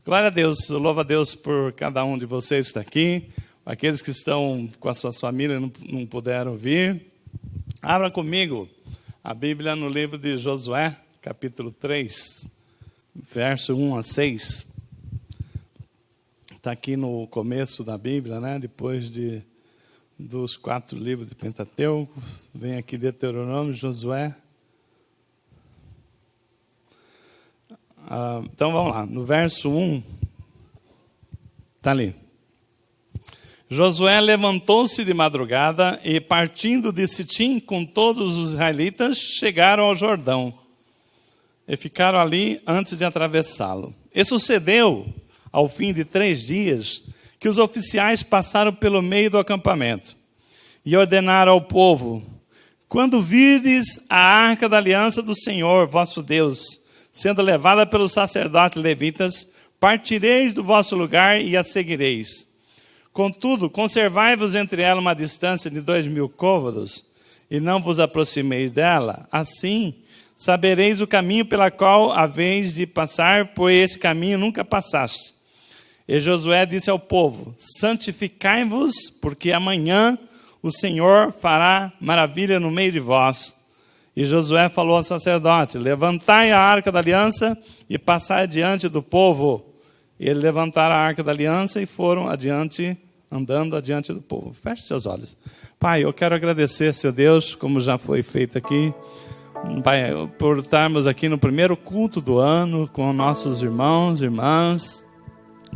Glória a Deus, louvo a Deus por cada um de vocês que está aqui. Aqueles que estão com as suas famílias não puderam vir. Abra comigo a Bíblia no livro de Josué, capítulo 3, verso 1 a 6. Está aqui no começo da Bíblia, né? Depois dos 4 livros de Pentateuco. Vem aqui Deuteronômio, Josué. Então vamos lá, no verso 1, está ali. Josué levantou-se de madrugada e, partindo de Sitim com todos os israelitas, chegaram ao Jordão e ficaram ali antes de atravessá-lo. E sucedeu, ao fim de 3 dias, que os oficiais passaram pelo meio do acampamento e ordenaram ao povo: quando virdes a arca da aliança do Senhor, vosso Deus, sendo levada pelos sacerdotes levitas, partireis do vosso lugar e a seguireis. Contudo, conservai-vos entre ela uma distância de 2.000 côvados, e não vos aproximeis dela. Assim, sabereis o caminho pela qual haveis de passar, pois esse caminho nunca passaste. E Josué disse ao povo: santificai-vos, porque amanhã o Senhor fará maravilha no meio de vós. E Josué falou ao sacerdote: levantai a arca da aliança e passai diante do povo. E eles levantaram a arca da aliança e foram adiante, andando adiante do povo. Feche seus olhos. Pai, eu quero agradecer, Senhor Deus, como já foi feito aqui, Pai, por estarmos aqui no primeiro culto do ano com nossos irmãos, irmãs,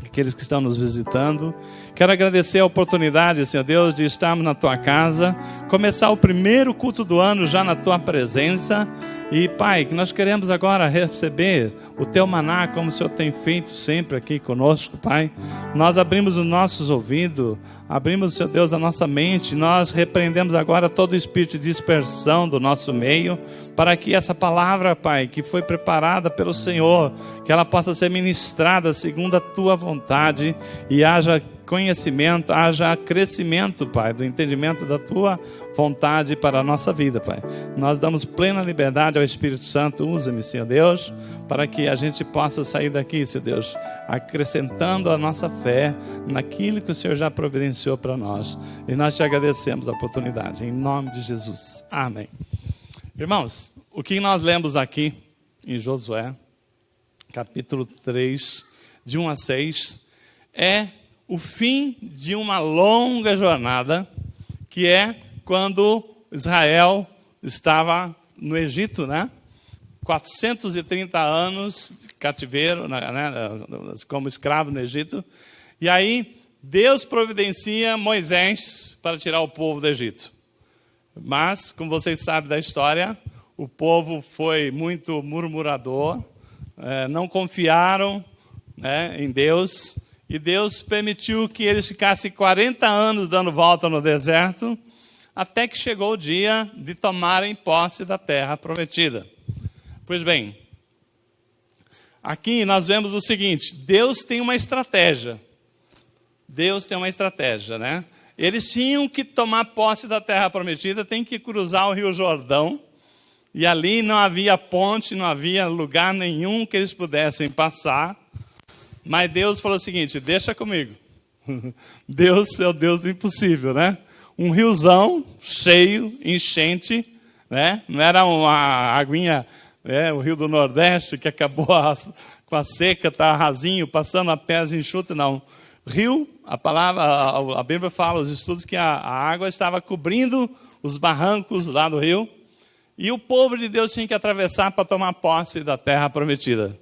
aqueles que estão nos visitando. Quero agradecer a oportunidade, Senhor Deus, de estarmos na Tua casa, começar o primeiro culto do ano já na Tua presença. E, Pai, que nós queremos agora receber o Teu maná, como o Senhor tem feito sempre aqui conosco, Pai. Nós abrimos os nossos ouvidos, abrimos, Senhor Deus, a nossa mente. Nós repreendemos agora todo o espírito de dispersão do nosso meio, para que essa palavra, Pai, que foi preparada pelo Senhor, que ela possa ser ministrada segundo a Tua vontade e haja conhecimento, haja crescimento, Pai, do entendimento da Tua vontade para a nossa vida, Pai. Nós damos plena liberdade ao Espírito Santo. Usa-me, Senhor Deus, para que a gente possa sair daqui, Senhor Deus, acrescentando a nossa fé naquilo que o Senhor já providenciou para nós. E nós te agradecemos a oportunidade, em nome de Jesus. Amém. Irmãos, o que nós lemos aqui em Josué, capítulo 3, de 1 a 6, é o fim de uma longa jornada, que é quando Israel estava no Egito, né? 430 anos de cativeiro, né? Como escravo no Egito. E aí Deus providencia Moisés para tirar o povo do Egito. Mas, como vocês sabem da história, o povo foi muito murmurador, não confiaram, né, em Deus. E Deus permitiu que eles ficassem 40 anos dando volta no deserto, até que chegou o dia de tomarem posse da terra prometida. Pois bem, aqui nós vemos o seguinte: Deus tem uma estratégia. Deus tem uma estratégia, né? Eles tinham que tomar posse da terra prometida, tem que cruzar o Rio Jordão, e ali não havia ponte, não havia lugar nenhum que eles pudessem passar. Mas Deus falou o seguinte: deixa comigo. Deus é o Deus do impossível, né? Um riozão cheio, enchente, né? Não era uma aguinha, o Rio do Nordeste, que acabou com a seca, está rasinho, passando a pés enxutos, não. Rio, a Bíblia fala, os estudos, que a água estava cobrindo os barrancos lá do rio, e o povo de Deus tinha que atravessar para tomar posse da terra prometida.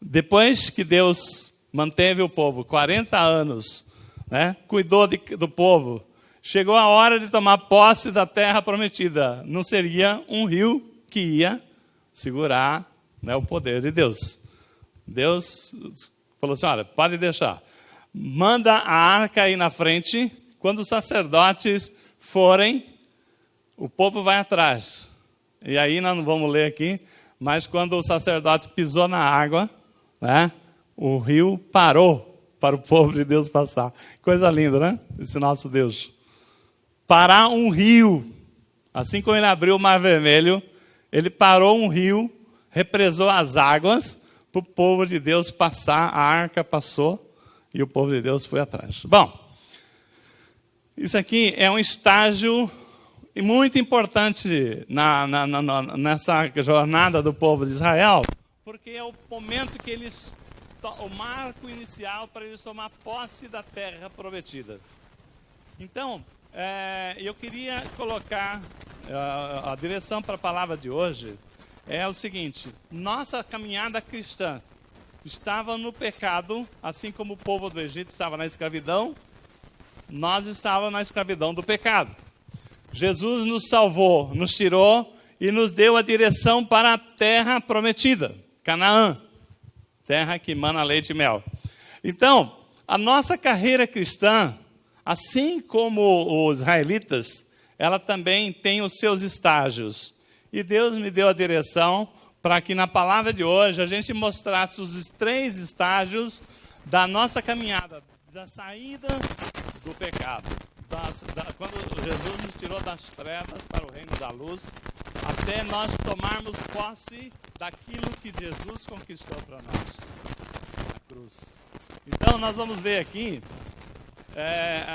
Depois que Deus manteve o povo 40 anos, né, cuidou do povo, chegou a hora de tomar posse da terra prometida. Não seria um rio que ia segurar, né, o poder de Deus. Deus falou assim: olha, pode deixar. Manda a arca aí na frente. Quando os sacerdotes forem, o povo vai atrás. E aí nós não vamos ler aqui, mas quando o sacerdote pisou na água, né, o rio parou para o povo de Deus passar. Coisa linda, né? Esse nosso Deus. Parar um rio. Assim como ele abriu o Mar Vermelho, ele parou um rio, represou as águas, para o povo de Deus passar, a arca passou e o povo de Deus foi atrás. Bom, isso aqui é um estágio muito importante nessa jornada do povo de Israel, porque é o momento que eles, o marco inicial para eles tomar posse da terra prometida. Então, eu queria colocar a direção para a palavra de hoje é o seguinte: nossa caminhada cristã estava no pecado, assim como o povo do Egito estava na escravidão, nós estávamos na escravidão do pecado. Jesus nos salvou, nos tirou e nos deu a direção para a terra prometida, Canaã, terra que emana leite e mel. Então, a nossa carreira cristã, assim como os israelitas, ela também tem os seus estágios. E Deus me deu a direção para que na palavra de hoje a gente mostrasse os 3 estágios da nossa caminhada, da saída do pecado. Quando Jesus nos tirou das trevas para o reino da luz, até nós tomarmos posse daquilo que Jesus conquistou para nós, a cruz. Então nós vamos ver aqui,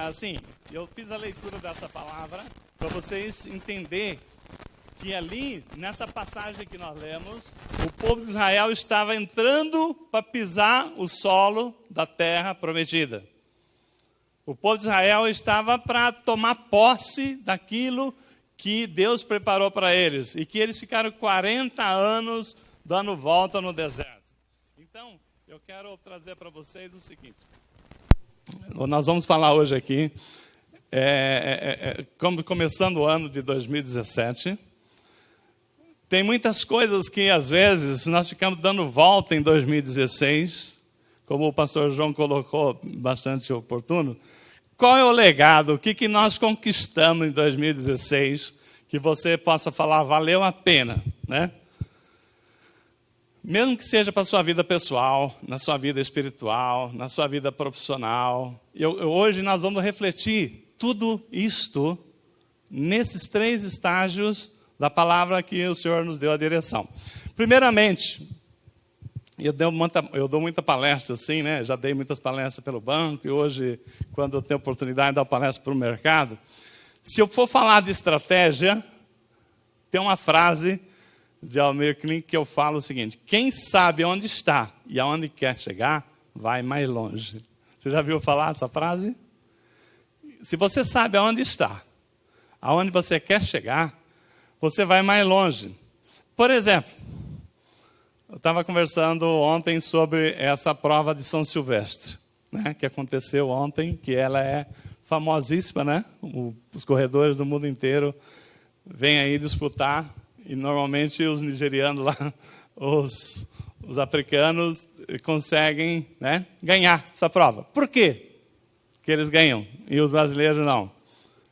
assim, eu fiz a leitura dessa palavra para vocês entenderem que ali, nessa passagem que nós lemos, o povo de Israel estava entrando para pisar o solo da terra prometida. O povo de Israel estava para tomar posse daquilo que Deus preparou para eles. E que eles ficaram 40 anos dando volta no deserto. Então, eu quero trazer para vocês o seguinte. Nós vamos falar hoje aqui, começando o ano de 2017. Tem muitas coisas que, às vezes, nós ficamos dando volta em 2016, como o pastor João colocou, bastante oportuno. Qual é o legado? O que nós conquistamos em 2016 que você possa falar, valeu a pena, né? Mesmo que seja para a sua vida pessoal, na sua vida espiritual, na sua vida profissional. Hoje nós vamos refletir tudo isto nesses 3 estágios da palavra que o Senhor nos deu a direção. Primeiramente, eu dou muita palestra assim, né? Já dei muitas palestras pelo banco e hoje, quando eu tenho oportunidade de dar palestra para o mercado, se eu for falar de estratégia, tem uma frase de Almir Klink que eu falo o seguinte: quem sabe onde está e aonde quer chegar, vai mais longe. Você já viu falar essa frase? Se você sabe aonde está, aonde você quer chegar, você vai mais longe. Por exemplo, eu estava conversando ontem sobre essa prova de São Silvestre, né, que aconteceu ontem, que ela é famosíssima, né? Os corredores do mundo inteiro vêm aí disputar, e normalmente os nigerianos lá, os africanos conseguem, né, ganhar essa prova. Por quê que eles ganham e os brasileiros não?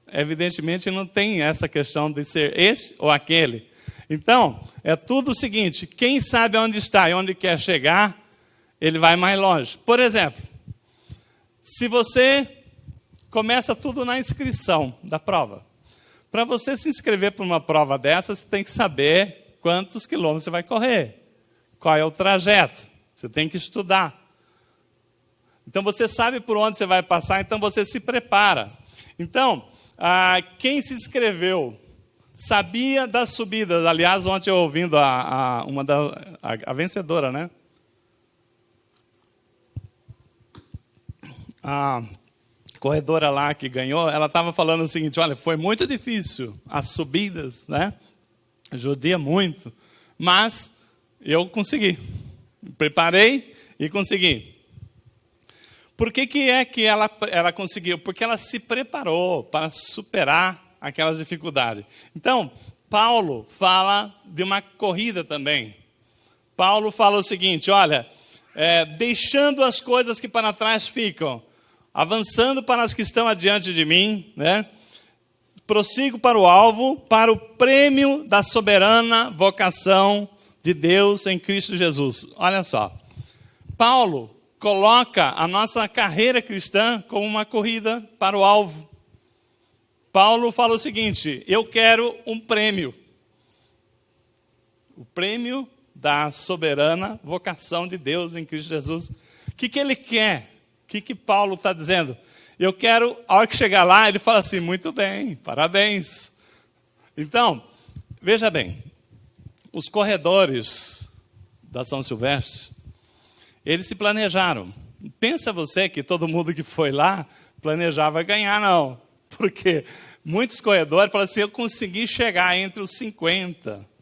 Evidentemente não tem essa questão de ser esse ou aquele. Então, é tudo o seguinte: quem sabe onde está e onde quer chegar, ele vai mais longe. Por exemplo, se você começa tudo na inscrição da prova. Para você se inscrever para uma prova dessa, você tem que saber quantos quilômetros você vai correr, qual é o trajeto, você tem que estudar. Então, você sabe por onde você vai passar, então você se prepara. Então, quem se inscreveu sabia das subidas. Aliás, ontem eu ouvindo a vencedora, né? A corredora lá que ganhou, ela estava falando o seguinte: olha, foi muito difícil as subidas, né? Judia muito, mas eu consegui. Preparei e consegui. Por que é que ela conseguiu? Porque ela se preparou para superar aquelas dificuldades. Então, Paulo fala de uma corrida também. Paulo fala o seguinte: olha, deixando as coisas que para trás ficam, avançando para as que estão adiante de mim, né? Prossigo para o alvo, para o prêmio da soberana vocação de Deus em Cristo Jesus. Olha só, Paulo coloca a nossa carreira cristã como uma corrida para o alvo. Paulo fala o seguinte: eu quero um prêmio. O prêmio da soberana vocação de Deus em Cristo Jesus. O que ele quer? O que Paulo está dizendo? Eu quero, a hora que chegar lá, ele fala assim, muito bem, parabéns. Então, veja bem, os corredores da São Silvestre, eles se planejaram. Pensa você que todo mundo que foi lá planejava ganhar, não. Porque muitos corredores falam assim, eu consegui chegar entre os 50.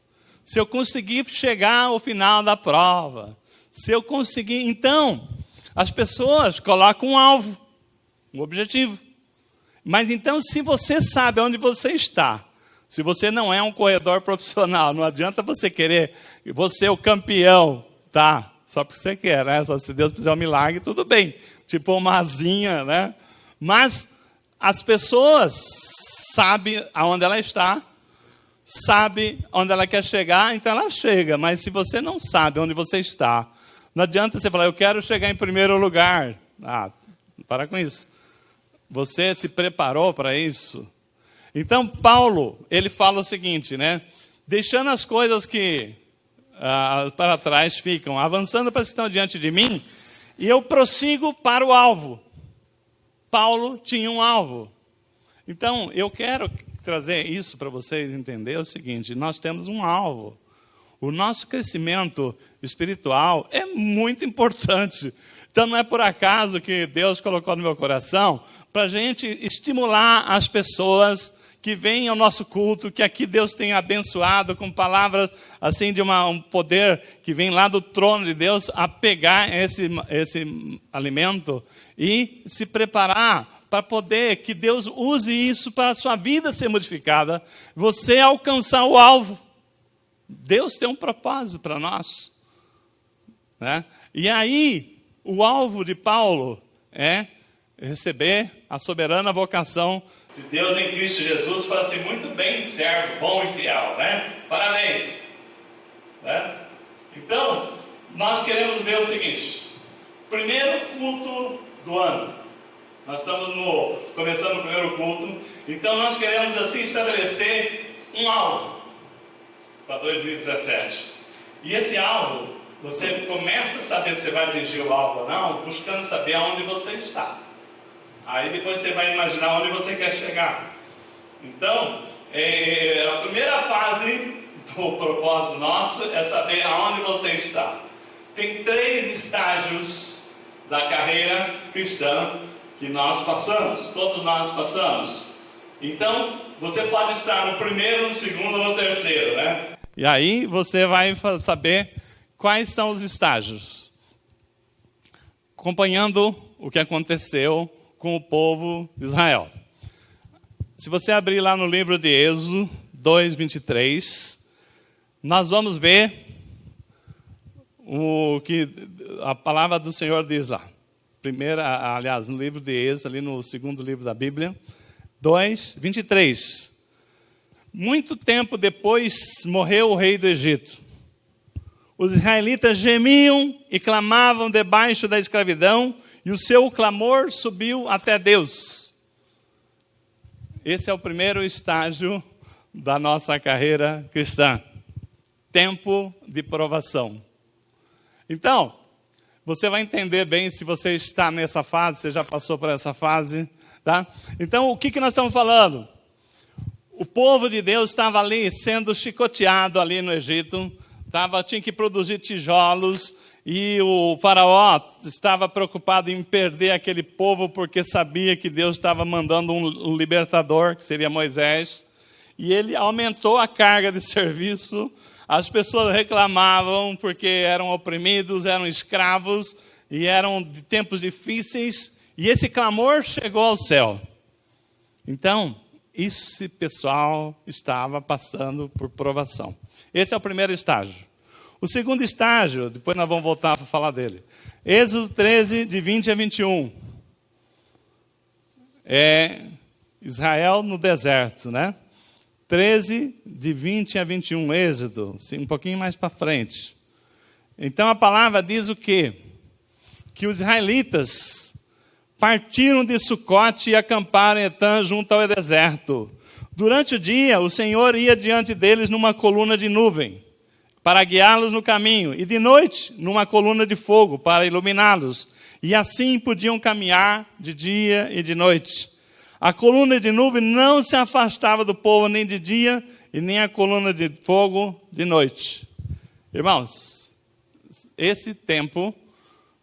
Se eu conseguir chegar ao final da prova. Se eu conseguir... Então, as pessoas colocam um alvo, um objetivo. Mas então, se você sabe onde você está, se você não é um corredor profissional, não adianta você querer, você é o campeão, tá? Só porque você quer, né? Só se Deus fizer um milagre, tudo bem. Tipo uma asinha, né? Mas as pessoas sabem aonde ela está, sabem onde ela quer chegar, então ela chega. Mas se você não sabe onde você está, não adianta você falar, eu quero chegar em primeiro lugar. Ah, para com isso. Você se preparou para isso? Então, Paulo, ele fala o seguinte, né? Deixando as coisas que para trás ficam, avançando para as que estão diante de mim, e eu prossigo para o alvo. Paulo tinha um alvo. Então, eu quero trazer isso para vocês entenderem o seguinte, nós temos um alvo. O nosso crescimento espiritual é muito importante. Então, não é por acaso que Deus colocou no meu coração para a gente estimular as pessoas que vêm ao nosso culto, que aqui Deus tem abençoado com palavras assim de um poder que vem lá do trono de Deus a pegar esse alimento e se preparar para poder que Deus use isso para a sua vida ser modificada, você alcançar o alvo. Deus tem um propósito para nós, né? E aí, o alvo de Paulo é receber a soberana vocação de Deus em Cristo Jesus. Fala assim, muito bem, servo, bom e fiel, né? Parabéns, né? Então, nós queremos ver o seguinte, primeiro culto do ano. Nós estamos começando o primeiro culto, então nós queremos assim estabelecer um alvo para 2017. E esse alvo, você começa a saber se você vai atingir o alvo ou não, buscando saber aonde você está. Aí depois você vai imaginar onde você quer chegar. Então, a primeira fase do propósito nosso é saber aonde você está. Tem 3 estágios da carreira cristã que nós passamos, todos nós passamos. Então, você pode estar no primeiro, no segundo ou no terceiro, né? E aí você vai saber quais são os estágios. Acompanhando o que aconteceu com o povo de Israel. Se você abrir lá no livro de Êxodo 2:23, nós vamos ver o que a palavra do Senhor diz lá. Aliás, no livro de Êxodo, ali no segundo livro da Bíblia, 2:23. Muito tempo depois morreu o rei do Egito. Os israelitas gemiam e clamavam debaixo da escravidão, e o seu clamor subiu até Deus. Esse é o primeiro estágio da nossa carreira cristã. Tempo de provação. Então, você vai entender bem se você está nessa fase, você já passou por essa fase, tá? Então, o que nós estamos falando? O povo de Deus estava ali sendo chicoteado ali no Egito, tinha que produzir tijolos, e o faraó estava preocupado em perder aquele povo, porque sabia que Deus estava mandando um libertador, que seria Moisés, e ele aumentou a carga de serviço. As pessoas reclamavam porque eram oprimidos, eram escravos, e eram tempos difíceis, e esse clamor chegou ao céu. Então, esse pessoal estava passando por provação. Esse é o primeiro estágio. O segundo estágio, depois nós vamos voltar para falar dele. Êxodo 13, de 20 a 21. É Israel no deserto, né? 13, de 20 a 21, Êxodo, um pouquinho mais para frente. Então a palavra diz o quê? Que os israelitas partiram de Sucote e acamparam em Etã, junto ao deserto. Durante o dia, o Senhor ia diante deles numa coluna de nuvem. para guiá-los no caminho, e de noite numa coluna de fogo para iluminá-los. E assim podiam caminhar de dia e de noite. A coluna de nuvem não se afastava do povo nem de dia, e nem a coluna de fogo de noite. Irmãos, esse tempo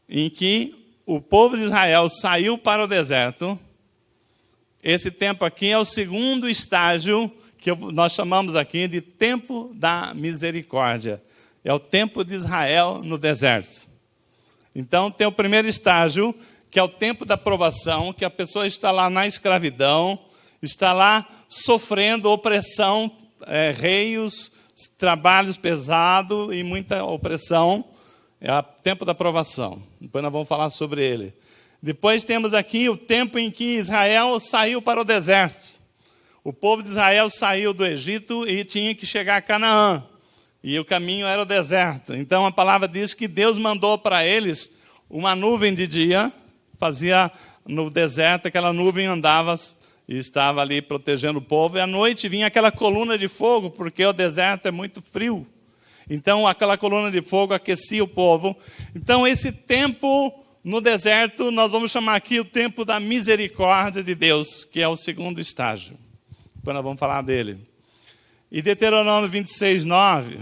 em que o povo de Israel saiu para o deserto, esse tempo aqui é o segundo estágio que nós chamamos aqui de tempo da misericórdia. É o tempo de Israel no deserto. Então tem o primeiro estágio, que é o tempo da provação, que a pessoa está lá na escravidão, está lá sofrendo opressão, reios, trabalhos pesados e muita opressão. É o tempo da provação. Depois nós vamos falar sobre ele. Depois temos aqui o tempo em que Israel saiu para o deserto. O povo de Israel saiu do Egito e tinha que chegar a Canaã. E o caminho era o deserto. Então a palavra diz que Deus mandou para eles uma nuvem de dia, fazia no deserto, aquela nuvem andava e estava ali protegendo o povo. E à noite vinha aquela coluna de fogo, porque o deserto é muito frio. Então aquela coluna de fogo aquecia o povo. Então esse tempo no deserto, nós vamos chamar aqui o tempo da misericórdia de Deus, que é o segundo estágio. Depois nós vamos falar dele. E Deuteronômio 26, 9,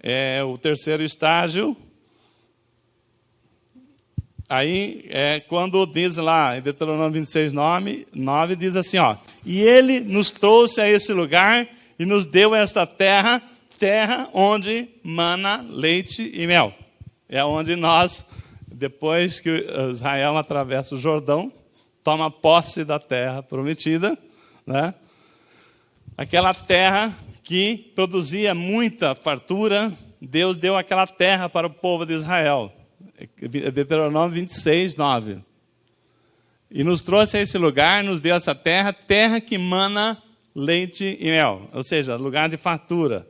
é o terceiro estágio. Aí é quando diz lá, em Deuteronômio 26, 9 diz assim, ó: e ele nos trouxe a esse lugar e nos deu esta terra, terra onde mana leite e mel. É onde nós, depois que Israel atravessa o Jordão, toma posse da terra prometida, né? Aquela terra que produzia muita fartura, Deus deu aquela terra para o povo de Israel. Deuteronômio 26, 9. E nos trouxe a esse lugar, nos deu essa terra, terra que mana leite e mel, ou seja, lugar de fartura.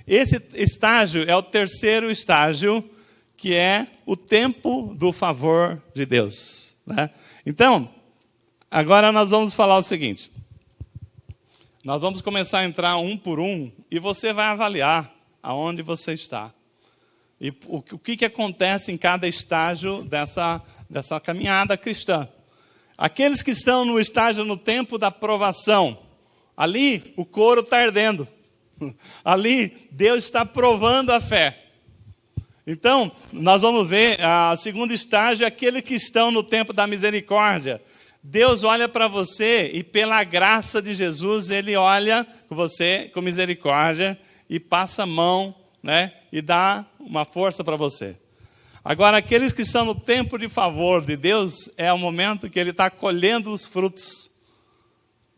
Esse estágio é o terceiro estágio, que é o tempo do favor de Deus, né? Então, agora nós vamos falar o seguinte. Nós vamos começar a entrar um por um e você vai avaliar aonde você está. E o que acontece em cada estágio dessa caminhada cristã. Aqueles que estão no estágio no tempo da provação, ali o couro está ardendo. Ali Deus está provando a fé. Então, nós vamos ver, o segundo estágio é aquele que estão no tempo da misericórdia. Deus olha para você e pela graça de Jesus, Ele olha com você com misericórdia e passa a mão, né, e dá uma força para você. Agora, aqueles que estão no tempo de favor de Deus, é o momento que Ele está colhendo os frutos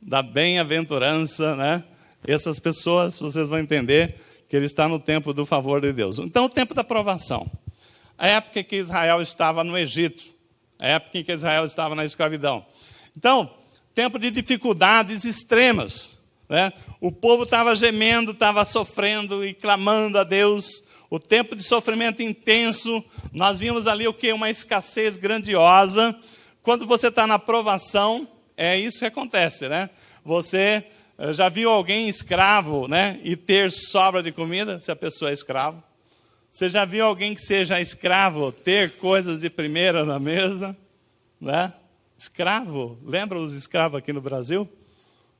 da bem-aventurança, né? Essas pessoas, vocês vão entender que Ele está no tempo do favor de Deus. Então, o tempo da provação. A época que Israel estava no Egito, a época em que Israel estava na escravidão. Então, tempo de dificuldades extremas, né? O povo estava gemendo, estava sofrendo e clamando a Deus. O tempo de sofrimento intenso. Nós vimos ali o que? Uma escassez grandiosa. Quando você está na provação, é isso que acontece, né? Você já viu alguém escravo, né, e ter sobra de comida, se a pessoa é escravo? Você já viu alguém que seja escravo ter coisas de primeira na mesa, né? Escravo, lembra os escravos aqui no Brasil?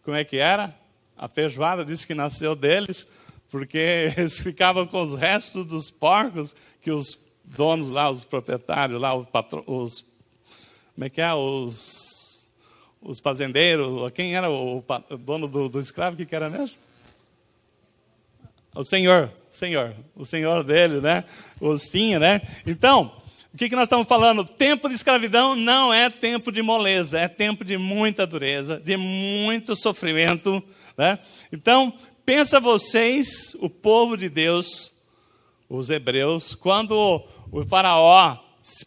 Como é que era? A feijoada disse que nasceu deles, porque eles ficavam com os restos dos porcos que os donos lá, os proprietários lá, os fazendeiros, quem era o dono do escravo, que era mesmo? O senhor dele, né? Os tinha, né? Então, o que nós estamos falando? Tempo de escravidão não é tempo de moleza, é tempo de muita dureza, de muito sofrimento, né? Então, pensa vocês, o povo de Deus, os hebreus, quando o faraó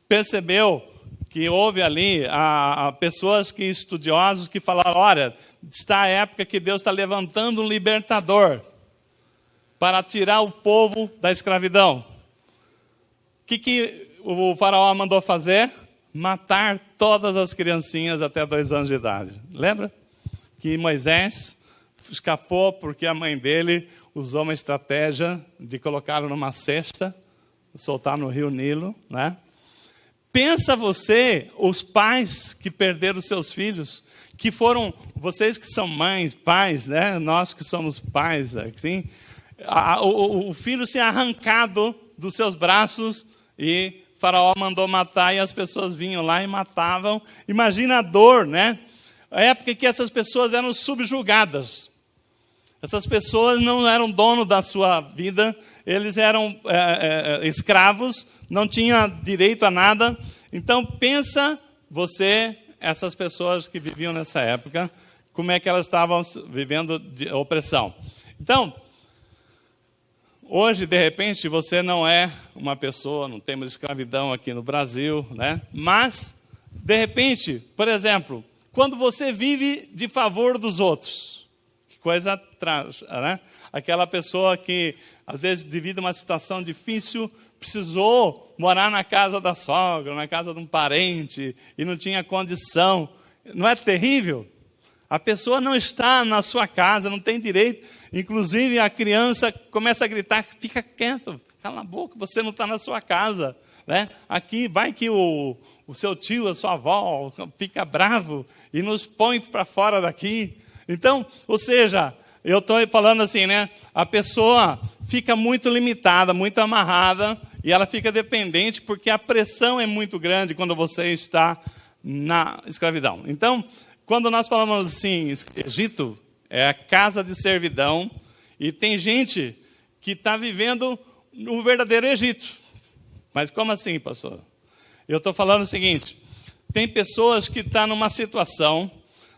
percebeu que houve ali pessoas estudiosos que falaram, olha, está a época que Deus está levantando um libertador para tirar o povo da escravidão. O que o faraó mandou fazer? Matar todas as criancinhas até 2 anos de idade. Lembra? Que Moisés escapou porque a mãe dele usou uma estratégia de colocá-lo numa cesta, soltar no rio Nilo, né? Pensa você, os pais que perderam seus filhos, que foram, vocês que são mães, pais, né? Nós que somos pais, assim, o filho ser arrancado dos seus braços e Faraó mandou matar e as pessoas vinham lá e matavam. Imagina a dor, né? A época que essas pessoas eram subjugadas. Essas pessoas não eram dono da sua vida, eles eram escravos, não tinham direito a nada. Então, pensa você, essas pessoas que viviam nessa época, como é que elas estavam vivendo de opressão. Então, hoje, de repente, você não é uma pessoa, não temos escravidão aqui no Brasil, né? Mas, de repente, por exemplo, quando você vive de favor dos outros, que coisa traz, né? Aquela pessoa que, às vezes, devido a uma situação difícil, precisou morar na casa da sogra, na casa de um parente, e não tinha condição. Não é terrível? A pessoa não está na sua casa, não tem direito. Inclusive, a criança começa a gritar, fica quieto, cala a boca, você não está na sua casa. Né? Aqui, vai que o seu tio, a sua avó, fica bravo e nos põe para fora daqui. Então, ou seja, eu estou falando assim, né? A pessoa fica muito limitada, muito amarrada, e ela fica dependente, porque a pressão é muito grande quando você está na escravidão. Então, quando nós falamos assim, Egito é a casa de servidão, e tem gente que está vivendo no verdadeiro Egito. Mas como assim, pastor? Eu estou falando o seguinte, tem pessoas que estão numa situação,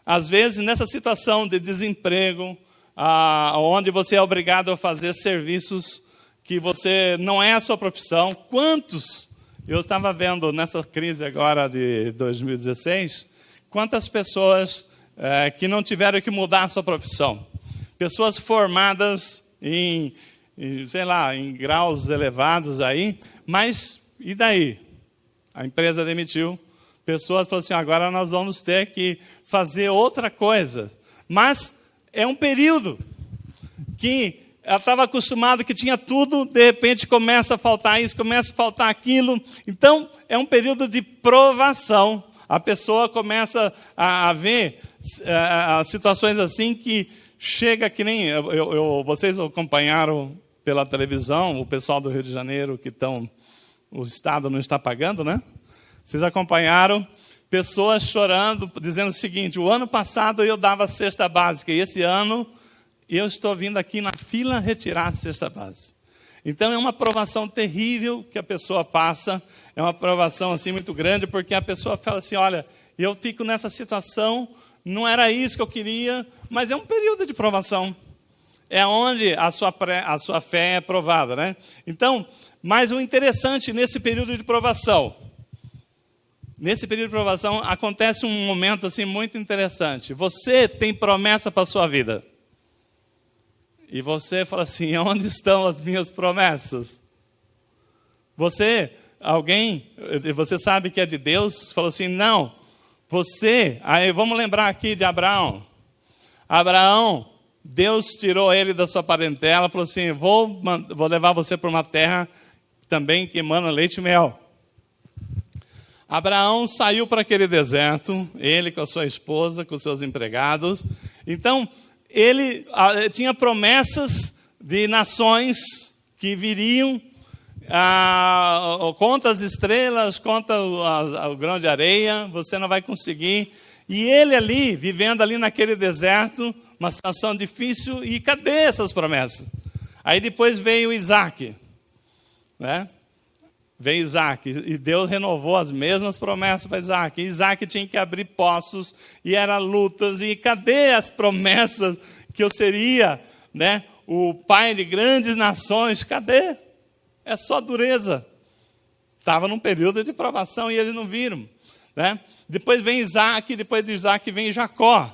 às vezes nessa situação de desemprego, onde você é obrigado a fazer serviços que você não é a sua profissão. Quantos, eu estava vendo nessa crise agora de 2016, quantas pessoas que não tiveram que mudar a sua profissão. Pessoas formadas em graus elevados aí, mas e daí? A empresa demitiu, pessoas falaram assim, agora nós vamos ter que fazer outra coisa. Mas é um período que ela estava acostumada, que tinha tudo, de repente começa a faltar isso, começa a faltar aquilo. Então, é um período de provação. A pessoa começa a ver situações assim que chega que nem... vocês acompanharam pela televisão, o pessoal do Rio de Janeiro, que o Estado não está pagando, né? Vocês acompanharam pessoas chorando, dizendo o seguinte, o ano passado eu dava cesta básica, e esse ano eu estou vindo aqui na fila retirar a cesta básica. Então é uma provação terrível que a pessoa passa, é uma provação assim muito grande, porque a pessoa fala assim, olha, eu fico nessa situação, não era isso que eu queria, mas é um período de provação. É onde a sua fé é provada, né? Então, mas o interessante nesse período de provação, acontece um momento assim muito interessante. Você tem promessa para a sua vida. E você fala assim, onde estão as minhas promessas? Você sabe que é de Deus, falou assim, não, aí vamos lembrar aqui de Abraão. Abraão, Deus tirou ele da sua parentela, falou assim, vou levar você para uma terra também que emana leite e mel. Abraão saiu para aquele deserto, ele com a sua esposa, com os seus empregados. Então, ele tinha promessas de nações que viriam, conta as estrelas, conta o grão de areia, você não vai conseguir. E ele ali, vivendo ali naquele deserto, uma situação difícil, e cadê essas promessas? Aí depois veio Isaac, né? Veio Isaac, e Deus renovou as mesmas promessas para Isaac. E Isaac tinha que abrir poços, e era lutas, e cadê as promessas que eu seria, né, o pai de grandes nações? Cadê? É só dureza. Estava num período de provação e eles não viram, né? Depois vem Isaac, depois de Isaac vem Jacó.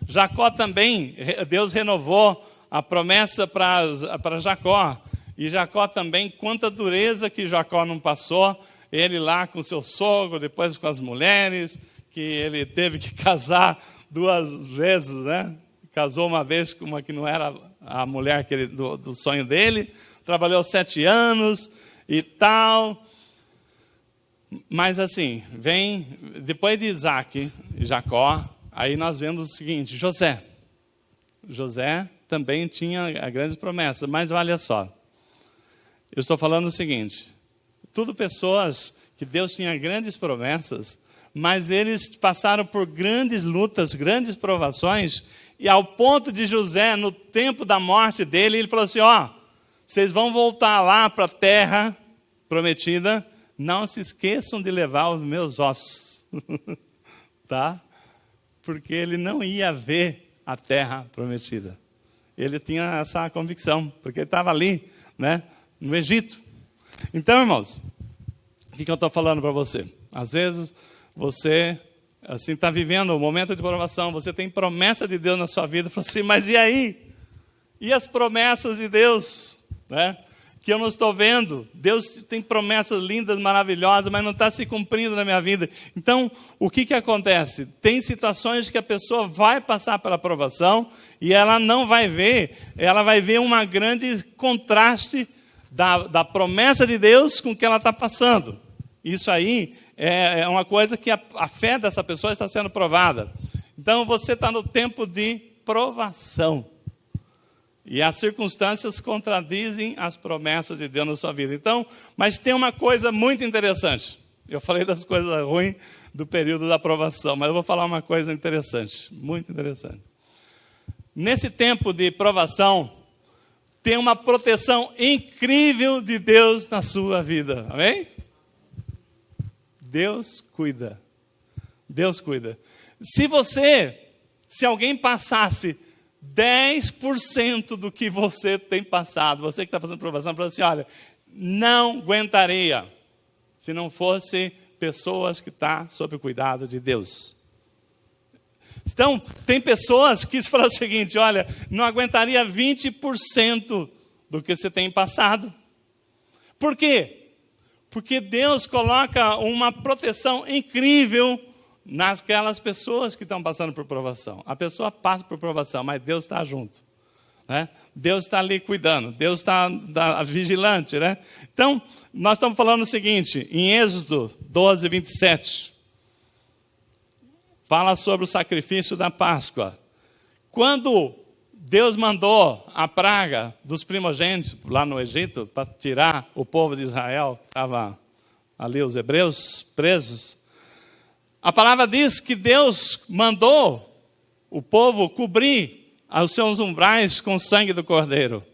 Jacó também, Deus renovou a promessa para Jacó. E Jacó também, quanta dureza que Jacó não passou, ele lá com seu sogro, depois com as mulheres, que ele teve que casar 2 vezes, né? casou uma vez com uma que não era a mulher do sonho dele, trabalhou 7 anos e tal. Mas assim, vem, depois de Isaac e Jacó, aí nós vemos o seguinte, José. José também tinha grandes promessas, mas olha só. Eu estou falando o seguinte, tudo pessoas que Deus tinha grandes promessas, mas eles passaram por grandes lutas, grandes provações, e ao ponto de José, no tempo da morte dele, ele falou assim, vocês vão voltar lá para a terra prometida, não se esqueçam de levar os meus ossos, tá? Porque ele não ia ver a terra prometida. Ele tinha essa convicção, porque ele estava ali, né, no Egito. Então, irmãos, o que eu estou falando para você? Às vezes, você assim está vivendo um momento de provação, você tem promessa de Deus na sua vida, fala assim, mas e aí? E as promessas de Deus, né? Que eu não estou vendo. Deus tem promessas lindas, maravilhosas, mas não está se cumprindo na minha vida. Então, o que acontece? Tem situações que a pessoa vai passar pela provação e ela não vai ver, ela vai ver um grande contraste da promessa de Deus com o que ela está passando. Isso aí é uma coisa que a fé dessa pessoa está sendo provada. Então, você está no tempo de provação. E as circunstâncias contradizem as promessas de Deus na sua vida. Então, mas tem uma coisa muito interessante. Eu falei das coisas ruins do período da provação, mas eu vou falar uma coisa interessante, muito interessante. Nesse tempo de provação, tem uma proteção incrível de Deus na sua vida. Amém? Deus cuida. Deus cuida. Se alguém passasse 10% do que você tem passado, você que está fazendo provação, fala assim, olha, não aguentaria se não fosse pessoas que estão sob o cuidado de Deus. Então, tem pessoas que falam o seguinte, olha, não aguentaria 20% do que você tem passado. Por quê? Porque Deus coloca uma proteção incrível naquelas pessoas que estão passando por provação. A pessoa passa por provação, mas Deus está junto, né? Deus está ali cuidando, Deus está vigilante, né? Então, nós estamos falando o seguinte, em Êxodo 12, 27, fala sobre o sacrifício da Páscoa. Quando Deus mandou a praga dos primogênitos lá no Egito, para tirar o povo de Israel, que estava ali os hebreus presos, a palavra diz que Deus mandou o povo cobrir os seus umbrais com o sangue do cordeiro.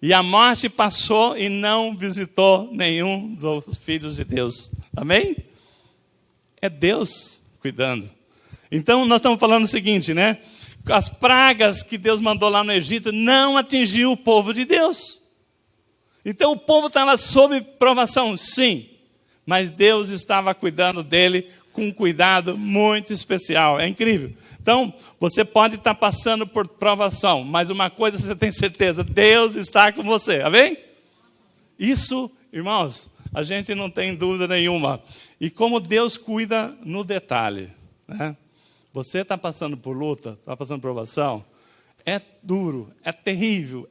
E a morte passou e não visitou nenhum dos filhos de Deus. Amém? É Deus cuidando. Então, nós estamos falando o seguinte, né? As pragas que Deus mandou lá no Egito não atingiu o povo de Deus. Então, o povo estava sob provação, sim. Mas Deus estava cuidando dele com um cuidado muito especial. É incrível. Então, você pode estar passando por provação, mas uma coisa você tem certeza, Deus está com você. Amém? Isso, irmãos, a gente não tem dúvida nenhuma. E como Deus cuida no detalhe, né? Você está passando por luta, está passando por provação, é duro, é terrível,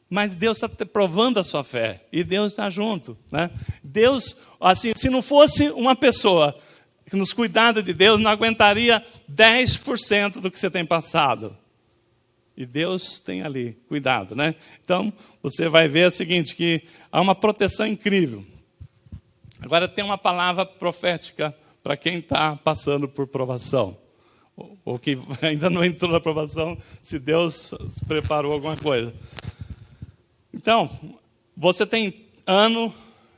mas Deus está provando a sua fé, e Deus está junto, né? Deus, assim, se não fosse uma pessoa que nos cuidado de Deus, não aguentaria 10% do que você tem passado. E Deus tem ali cuidado, né? Então, você vai ver o seguinte, que há uma proteção incrível. Agora tem uma palavra profética para quem está passando por provação. Ou que ainda não entrou na provação, se Deus preparou alguma coisa. Então, você tem ano,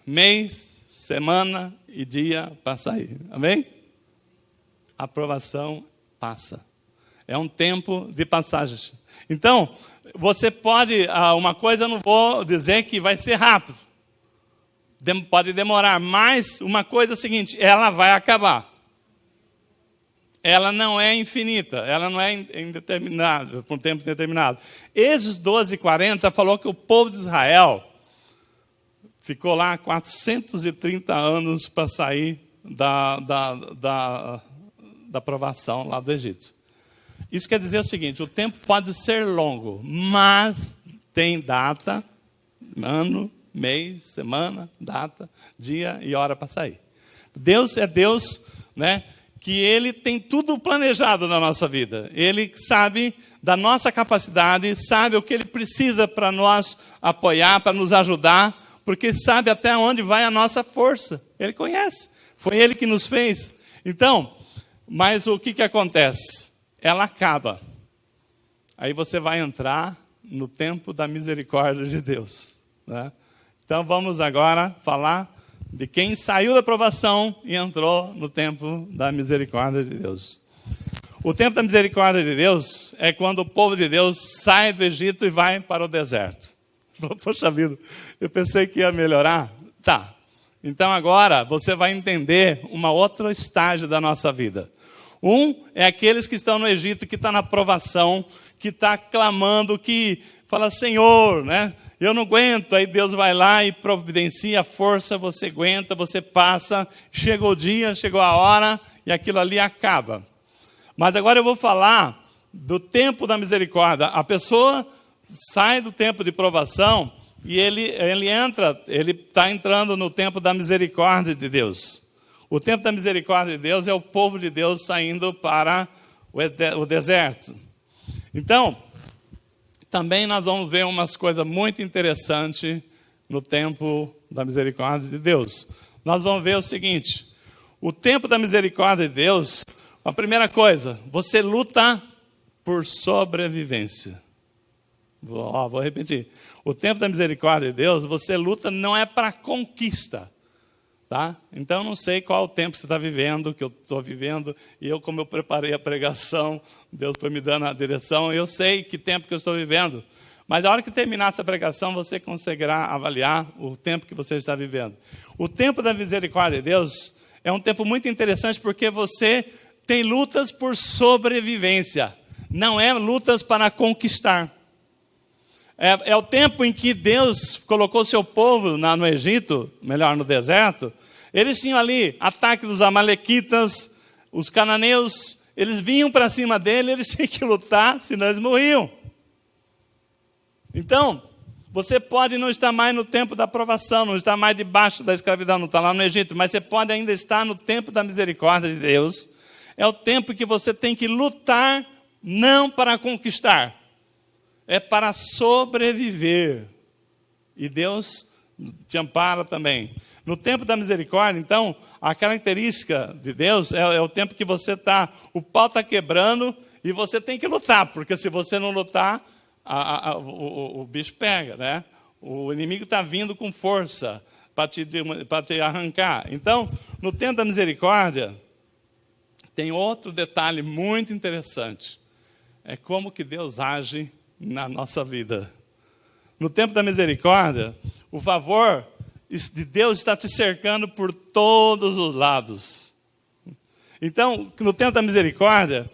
mês, semana e dia para sair. Amém? A provação passa. É um tempo de passagem. Então, você pode, uma coisa eu não vou dizer que vai ser rápido. Pode demorar, mas uma coisa é a seguinte, ela vai acabar. Ela não é infinita, ela não é indeterminada, por um tempo indeterminado. Êxodo 12, 40 falou que o povo de Israel ficou lá 430 anos para sair da provação lá do Egito. Isso quer dizer o seguinte: o tempo pode ser longo, mas tem data, ano, mês, semana, data, dia e hora para sair. Deus é Deus, né, que Ele tem tudo planejado na nossa vida. Ele sabe da nossa capacidade, sabe o que Ele precisa para nós apoiar, para nos ajudar, porque sabe até onde vai a nossa força. Ele conhece, foi Ele que nos fez. Então, mas o que acontece? Ela acaba. Aí você vai entrar no tempo da misericórdia de Deus, né? Então vamos agora falar de quem saiu da provação e entrou no tempo da misericórdia de Deus. O tempo da misericórdia de Deus é quando o povo de Deus sai do Egito e vai para o deserto. Poxa vida, eu pensei que ia melhorar. Tá, então agora você vai entender uma outra estágio da nossa vida. Um é aqueles que estão no Egito, que está na provação, que está clamando, que fala, Senhor, né? Eu não aguento. Aí Deus vai lá e providencia a força, você aguenta, você passa, chegou o dia, chegou a hora, e aquilo ali acaba. Mas agora eu vou falar do tempo da misericórdia. A pessoa sai do tempo de provação e ele está entrando no tempo da misericórdia de Deus. O tempo da misericórdia de Deus é o povo de Deus saindo para o deserto. Então, também nós vamos ver umas coisas muito interessantes no tempo da misericórdia de Deus. Nós vamos ver o seguinte: o tempo da misericórdia de Deus, a primeira coisa, você luta por sobrevivência. Vou repetir. O tempo da misericórdia de Deus, você luta não é para conquista. Tá? Então, eu não sei qual o tempo que você está vivendo, que eu estou vivendo, e eu, como eu preparei a pregação, Deus foi me dando a direção, eu sei que tempo que eu estou vivendo. Mas a hora que terminar essa pregação, você conseguirá avaliar o tempo que você está vivendo. O tempo da misericórdia de Deus é um tempo muito interessante, porque você tem lutas por sobrevivência, não é lutas para conquistar. É o tempo em que Deus colocou seu povo no Egito, melhor, no deserto. Eles tinham ali ataque dos amalequitas, os cananeus, eles vinham para cima dele, eles tinham que lutar, senão eles morriam. Então, você pode não estar mais no tempo da provação, não estar mais debaixo da escravidão, não está lá no Egito, mas você pode ainda estar no tempo da misericórdia de Deus. É o tempo que você tem que lutar, não para conquistar, é para sobreviver. E Deus te ampara também. No tempo da misericórdia, então, a característica de Deus é o tempo que você está, o pau está quebrando e você tem que lutar, porque se você não lutar, o bicho pega, né? O inimigo está vindo com força para te arrancar. Então, no tempo da misericórdia, tem outro detalhe muito interessante. É como que Deus age na nossa vida. No tempo da misericórdia, o favor de Deus está te cercando por todos os lados. Então, no tempo da misericórdia,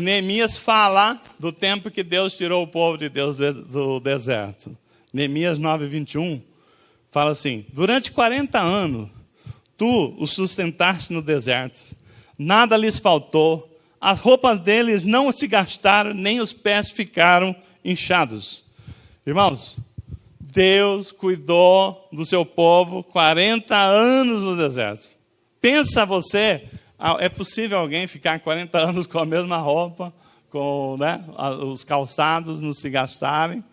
Neemias fala do tempo que Deus tirou o povo de Deus do deserto. Neemias 9:21 fala assim: durante 40 anos, tu os sustentaste no deserto, nada lhes faltou, as roupas deles não se gastaram, nem os pés ficaram inchados. Irmãos, Deus cuidou do seu povo 40 anos no deserto. Pensa você, é possível alguém ficar 40 anos com a mesma roupa, com, né, os calçados não se gastarem?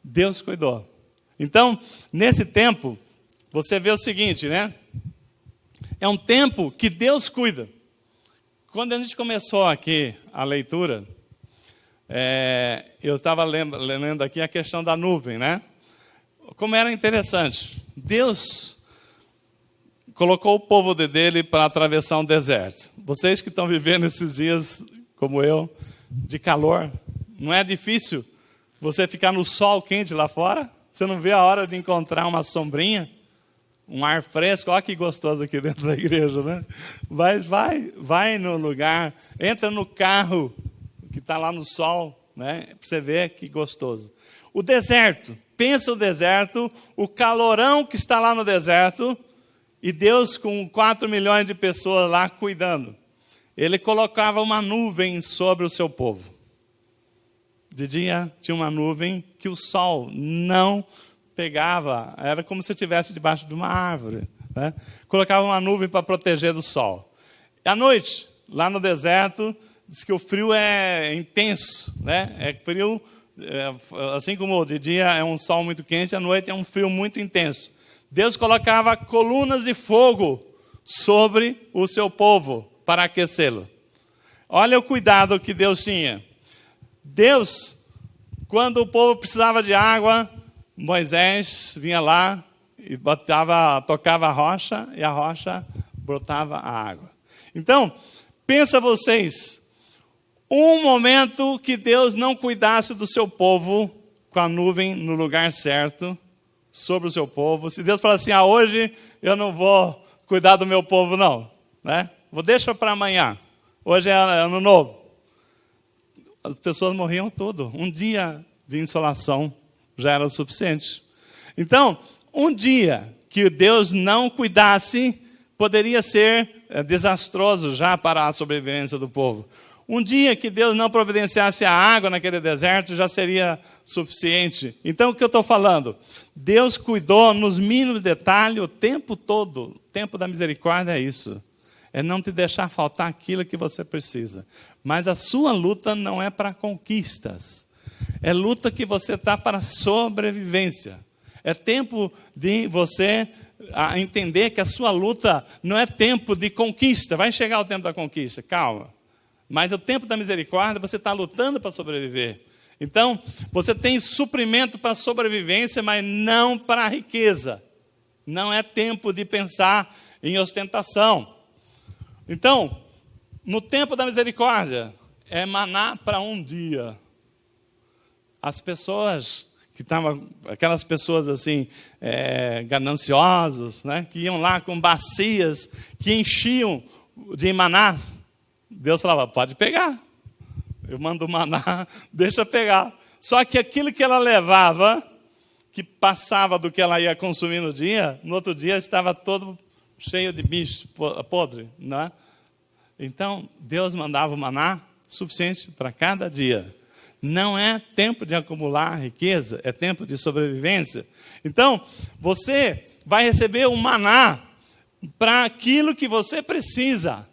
Deus cuidou. Então, nesse tempo, você vê o seguinte, né? É um tempo que Deus cuida. Quando a gente começou aqui a leitura, eu estava lendo aqui a questão da nuvem, né? Como era interessante. Deus colocou o povo dele para atravessar um deserto. Vocês que estão vivendo esses dias, como eu, de calor, não é difícil você ficar no sol quente lá fora? Você não vê a hora de encontrar uma sombrinha? Um ar fresco, olha que gostoso aqui dentro da igreja, né? Vai no lugar, entra no carro que está lá no sol, né? Para você ver que gostoso. O deserto, pensa o deserto, o calorão que está lá no deserto, e Deus com 4 milhões de pessoas lá cuidando. ele colocava uma nuvem sobre o seu povo. De dia tinha uma nuvem que o sol não pegava, era como se estivesse debaixo de uma árvore, né? Colocava uma nuvem para proteger do sol. À noite, lá no deserto, diz que o frio é intenso, né? É frio, assim como de dia é um sol muito quente, à noite é um frio muito intenso. Deus colocava colunas de fogo sobre o seu povo para aquecê-lo. Olha o cuidado que Deus tinha. Deus, quando o povo precisava de água, Moisés vinha lá e tocava a rocha e a rocha brotava a água. Então, pensa vocês, um momento que Deus não cuidasse do seu povo com a nuvem no lugar certo, sobre o seu povo. Se Deus falasse assim, hoje eu não vou cuidar do meu povo não, né? Vou deixar para amanhã, hoje é ano novo. As pessoas morriam tudo, um dia de insolação já era o suficiente. Então, um dia que Deus não cuidasse, poderia ser desastroso já para a sobrevivência do povo. Um dia que Deus não providenciasse a água naquele deserto, já seria suficiente. Então, o que eu estou falando? Deus cuidou nos mínimos detalhes o tempo todo. O tempo da misericórdia é isso. É não te deixar faltar aquilo que você precisa. Mas a sua luta não é para conquistas. É luta que você está para sobrevivência. É tempo de você entender que a sua luta não é tempo de conquista. Vai chegar o tempo da conquista, calma. Mas o tempo da misericórdia, você está lutando para sobreviver. Então, você tem suprimento para a sobrevivência, mas não para a riqueza. Não é tempo de pensar em ostentação. Então, no tempo da misericórdia, é maná para um dia. As pessoas que estavam, aquelas pessoas assim, gananciosas, né, que iam lá com bacias, que enchiam de manás, Deus falava, pode pegar. Eu mando maná, deixa pegar. Só que aquilo que ela levava, que passava do que ela ia consumir no dia, no outro dia estava todo cheio de bicho podre, né? Então, Deus mandava o maná suficiente para cada dia. Não é tempo de acumular riqueza, é tempo de sobrevivência. Então, você vai receber o maná para aquilo que você precisa.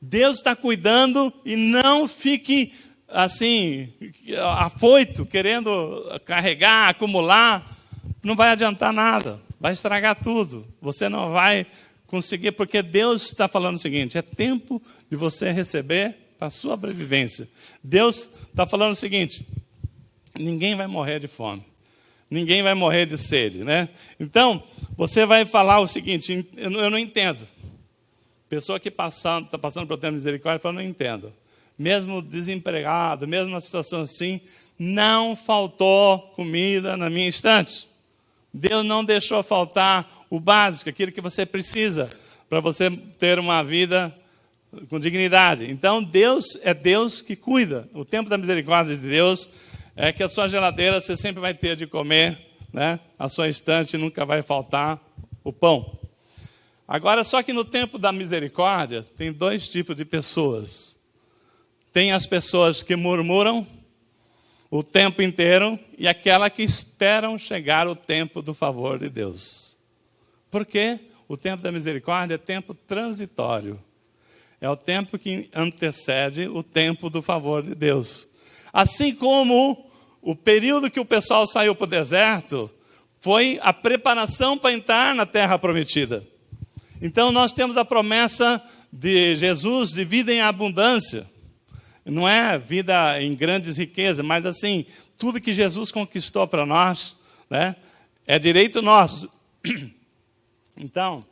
Deus está cuidando e não fique assim, afoito, querendo carregar, acumular. Não vai adiantar nada, vai estragar tudo. Você não vai conseguir, porque Deus está falando o seguinte, é tempo de você receber para a sua sobrevivência. Deus está falando o seguinte, ninguém vai morrer de fome, ninguém vai morrer de sede, né? Então, você vai falar o seguinte, eu não entendo. Pessoa que está passando por tempo de misericórdia, fala, não entendo. Mesmo desempregado, mesmo numa situação assim, não faltou comida na minha estante. Deus não deixou faltar o básico, aquilo que você precisa para você ter uma vida com dignidade. Então, Deus é Deus que cuida. O tempo da misericórdia de Deus é que a sua geladeira você sempre vai ter de comer, né? A sua estante nunca vai faltar o pão. Agora, só que no tempo da misericórdia, tem dois tipos de pessoas. Tem as pessoas que murmuram o tempo inteiro e aquela que esperam chegar o tempo do favor de Deus. Por quê? O tempo da misericórdia é tempo transitório. É o tempo que antecede o tempo do favor de Deus. Assim como o período que o pessoal saiu para o deserto foi a preparação para entrar na terra prometida. Então, nós temos a promessa de Jesus de vida em abundância. Não é vida em grandes riquezas, mas assim, tudo que Jesus conquistou para nós, né, é direito nosso. Então,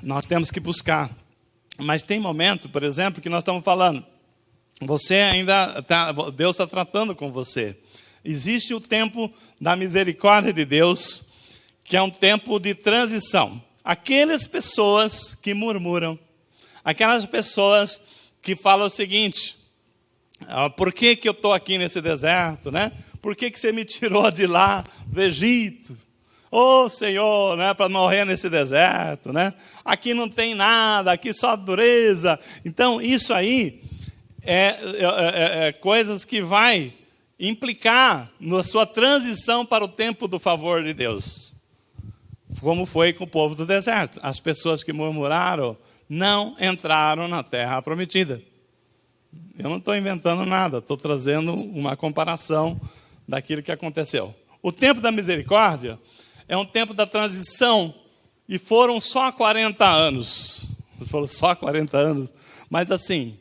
nós temos que buscar. Mas tem momento, por exemplo, que nós estamos falando, você ainda Deus está tratando com você. Existe o tempo da misericórdia de Deus, que é um tempo de transição. Aquelas pessoas que murmuram, aquelas pessoas que falam o seguinte, por que eu estou aqui nesse deserto, né? Por que você me tirou de lá do Egito? Ô Senhor, né, para morrer nesse deserto, né? Aqui não tem nada, aqui só dureza. Então, isso aí é coisas que vai implicar na sua transição para o tempo do favor de Deus. Como foi com o povo do deserto. As pessoas que murmuraram não entraram na terra prometida. Eu não estou inventando nada, estou trazendo uma comparação daquilo que aconteceu. O tempo da misericórdia é um tempo da transição, e foram só 40 anos. Foram só 40 anos, mas assim,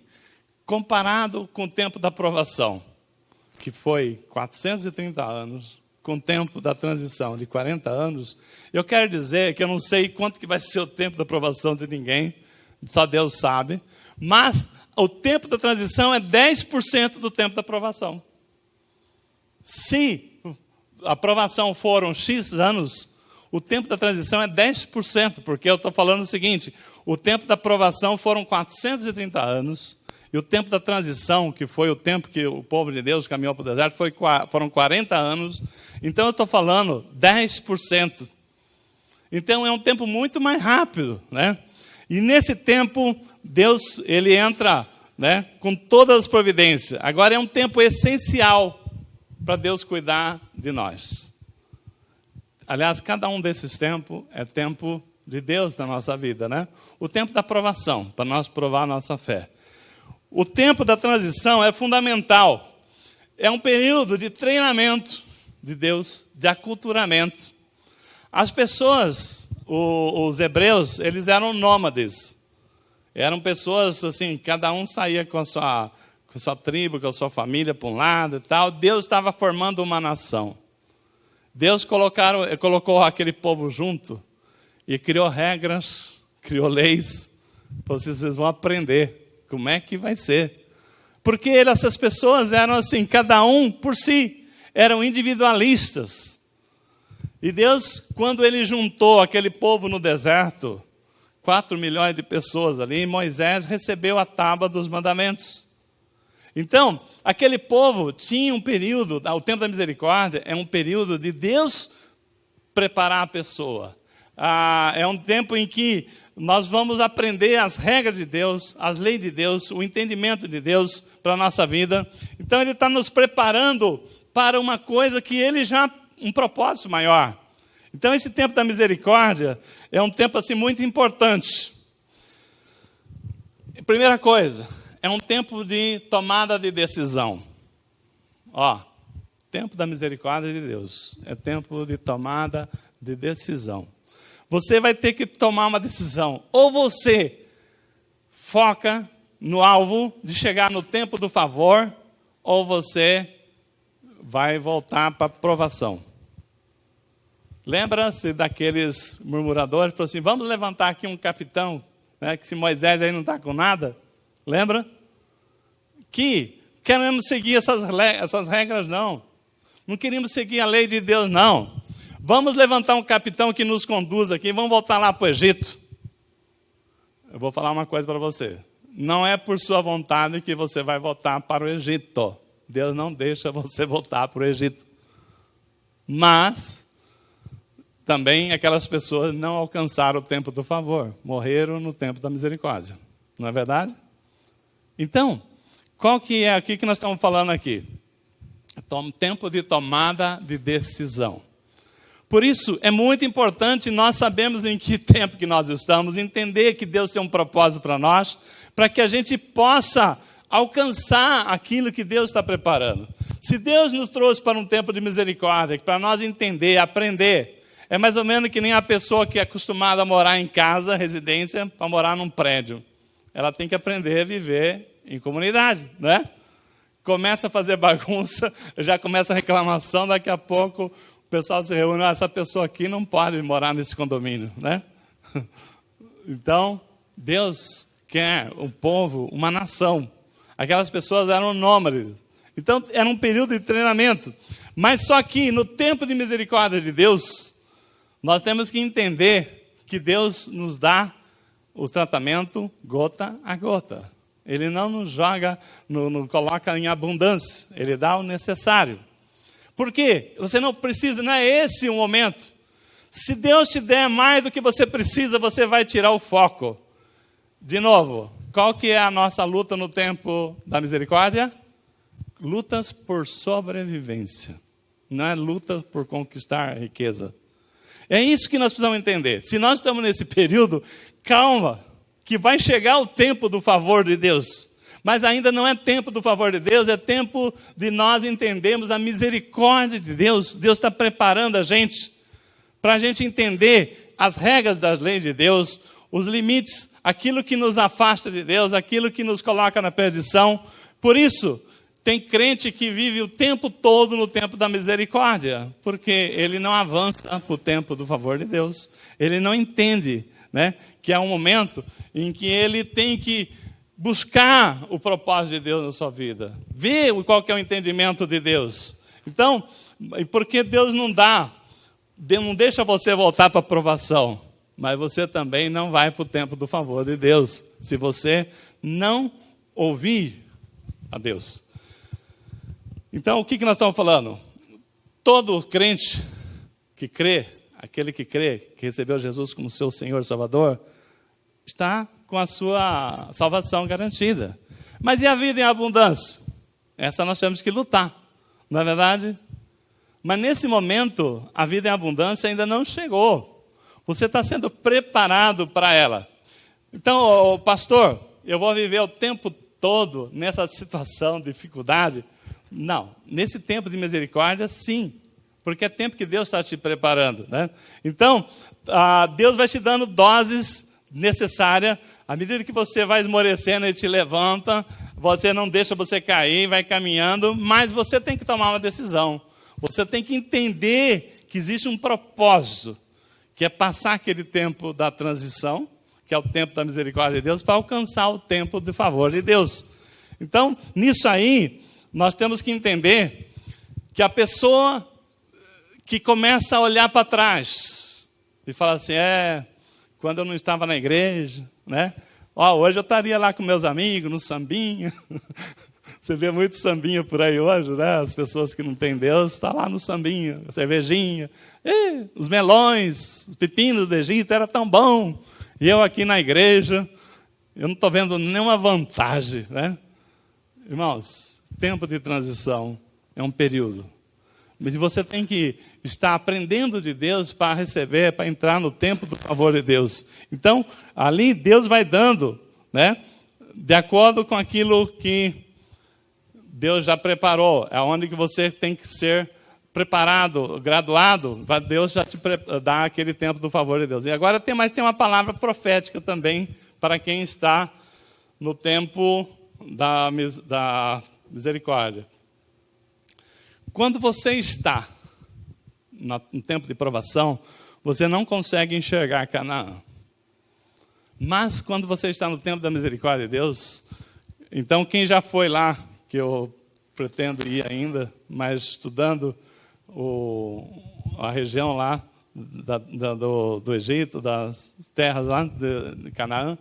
comparado com o tempo da provação, que foi 430 anos, com o tempo da transição de 40 anos, eu quero dizer que eu não sei quanto que vai ser o tempo da provação de ninguém, só Deus sabe, mas o tempo da transição é 10% do tempo da provação. Se a provação foram X anos, o tempo da transição é 10%, porque eu estou falando o seguinte, o tempo da provação foram 430 anos, e o tempo da transição, que foi o tempo que o povo de Deus caminhou para o deserto, foram 40 anos, então eu estou falando 10%. Então é um tempo muito mais rápido, né? E nesse tempo, Deus, ele entra, né, com todas as providências. Agora é um tempo essencial para Deus cuidar de nós. Aliás, cada um desses tempos é tempo de Deus na nossa vida, né? O tempo da provação, para nós provar a nossa fé. O tempo da transição é fundamental. É um período de treinamento de Deus, de aculturamento. As pessoas, os hebreus, eles eram nômades. Eram pessoas assim, cada um saía com a sua tribo, com a sua família para um lado e tal. Deus estava formando uma nação. Deus colocou aquele povo junto e criou regras, criou leis. Vocês vão aprender como é que vai ser. Porque essas pessoas eram assim, cada um por si, eram individualistas. E Deus, quando ele juntou aquele povo no deserto, 4 milhões de pessoas ali, Moisés recebeu a tábua dos mandamentos. Então, aquele povo tinha um período, o tempo da misericórdia é um período de Deus preparar a pessoa. É um tempo em que nós vamos aprender as regras de Deus, as leis de Deus, o entendimento de Deus para a nossa vida. Então, ele está nos preparando para uma coisa que ele já, um propósito maior. Então, esse tempo da misericórdia é um tempo assim muito importante. Primeira coisa, é um tempo de tomada de decisão. Tempo da misericórdia de Deus. É tempo de tomada de decisão. Você vai ter que tomar uma decisão. Ou você foca no alvo de chegar no tempo do favor, ou você vai voltar para a provação. Lembra-se daqueles murmuradores que falaram assim, vamos levantar aqui um capitão, né, que se Moisés aí não está com nada. Lembra? Que queremos seguir essas regras, não. Não queríamos seguir a lei de Deus, não. Vamos levantar um capitão que nos conduz aqui, vamos voltar lá para o Egito. Eu vou falar uma coisa para você. Não é por sua vontade que você vai voltar para o Egito. Deus não deixa você voltar para o Egito. Mas também aquelas pessoas não alcançaram o tempo do favor. Morreram no tempo da misericórdia. Não é verdade? Então, qual que é aqui que nós estamos falando aqui? Tempo de tomada de decisão. Por isso, é muito importante nós sabermos em que tempo que nós estamos, entender que Deus tem um propósito para nós, para que a gente possa alcançar aquilo que Deus está preparando. Se Deus nos trouxe para um tempo de misericórdia, para nós entender, aprender, é mais ou menos que nem a pessoa que é acostumada a morar em casa, residência, para morar num prédio. Ela tem que aprender a viver em comunidade, né? Começa a fazer bagunça, já começa a reclamação, daqui a pouco o pessoal se reúne, essa pessoa aqui não pode morar nesse condomínio, né? Então, Deus quer um povo, uma nação. Aquelas pessoas eram nômades. Então, era um período de treinamento. Mas só que, no tempo de misericórdia de Deus, nós temos que entender que Deus nos dá o tratamento gota a gota. Ele não nos joga, não coloca em abundância. Ele dá o necessário. Por quê? Você não precisa, não é esse o momento. Se Deus te der mais do que você precisa, você vai tirar o foco. De novo, qual que é a nossa luta no tempo da misericórdia? Lutas por sobrevivência. Não é luta por conquistar riqueza. É isso que nós precisamos entender. Se nós estamos nesse período, calma, que vai chegar o tempo do favor de Deus. Mas ainda não é tempo do favor de Deus, é tempo de nós entendermos a misericórdia de Deus. Deus está preparando a gente para a gente entender as regras das leis de Deus, os limites, aquilo que nos afasta de Deus, aquilo que nos coloca na perdição. Por isso, tem crente que vive o tempo todo no tempo da misericórdia, porque ele não avança para o tempo do favor de Deus. Ele não entende, né, que é um momento em que ele tem que buscar o propósito de Deus na sua vida, ver qual que é o entendimento de Deus. Então, porque Deus não deixa você voltar para a provação, mas você também não vai para o tempo do favor de Deus, se você não ouvir a Deus. Então, o que nós estamos falando? Todo crente que crê, aquele que crê, que recebeu Jesus como seu Senhor e Salvador, está com a sua salvação garantida. Mas e a vida em abundância? Essa nós temos que lutar, não é verdade? Mas nesse momento, a vida em abundância ainda não chegou. Você está sendo preparado para ela. Então, pastor, eu vou viver o tempo todo nessa situação de dificuldade? Não, nesse tempo de misericórdia, sim, porque é tempo que Deus está te preparando, né? Então, Deus vai te dando doses necessárias, à medida que você vai esmorecendo, Ele te levanta, você não deixa você cair, vai caminhando, mas você tem que tomar uma decisão, você tem que entender que existe um propósito, que é passar aquele tempo da transição, que é o tempo da misericórdia de Deus, para alcançar o tempo de favor de Deus. Então, nisso aí, nós temos que entender que a pessoa que começa a olhar para trás e fala assim, quando eu não estava na igreja, né? Hoje eu estaria lá com meus amigos, no sambinha. Você vê muito sambinha por aí hoje, né? As pessoas que não têm Deus estão lá no sambinha, a cervejinha. Os melões, os pepinos do Egito, era tão bom. E eu aqui na igreja, eu não estou vendo nenhuma vantagem, né? Irmãos, tempo de transição é um período. Mas você tem que estar aprendendo de Deus para receber, para entrar no tempo do favor de Deus. Então, ali Deus vai dando, né, de acordo com aquilo que Deus já preparou. É onde que você tem que ser preparado, graduado, Deus já te dá aquele tempo do favor de Deus. E agora tem uma palavra profética também para quem está no tempo da misericórdia. Quando você está no tempo de provação, você não consegue enxergar Canaã. Mas quando você está no tempo da misericórdia de Deus, então quem já foi lá, que eu pretendo ir ainda, mas estudando a região lá do Egito, das terras lá de Canaã,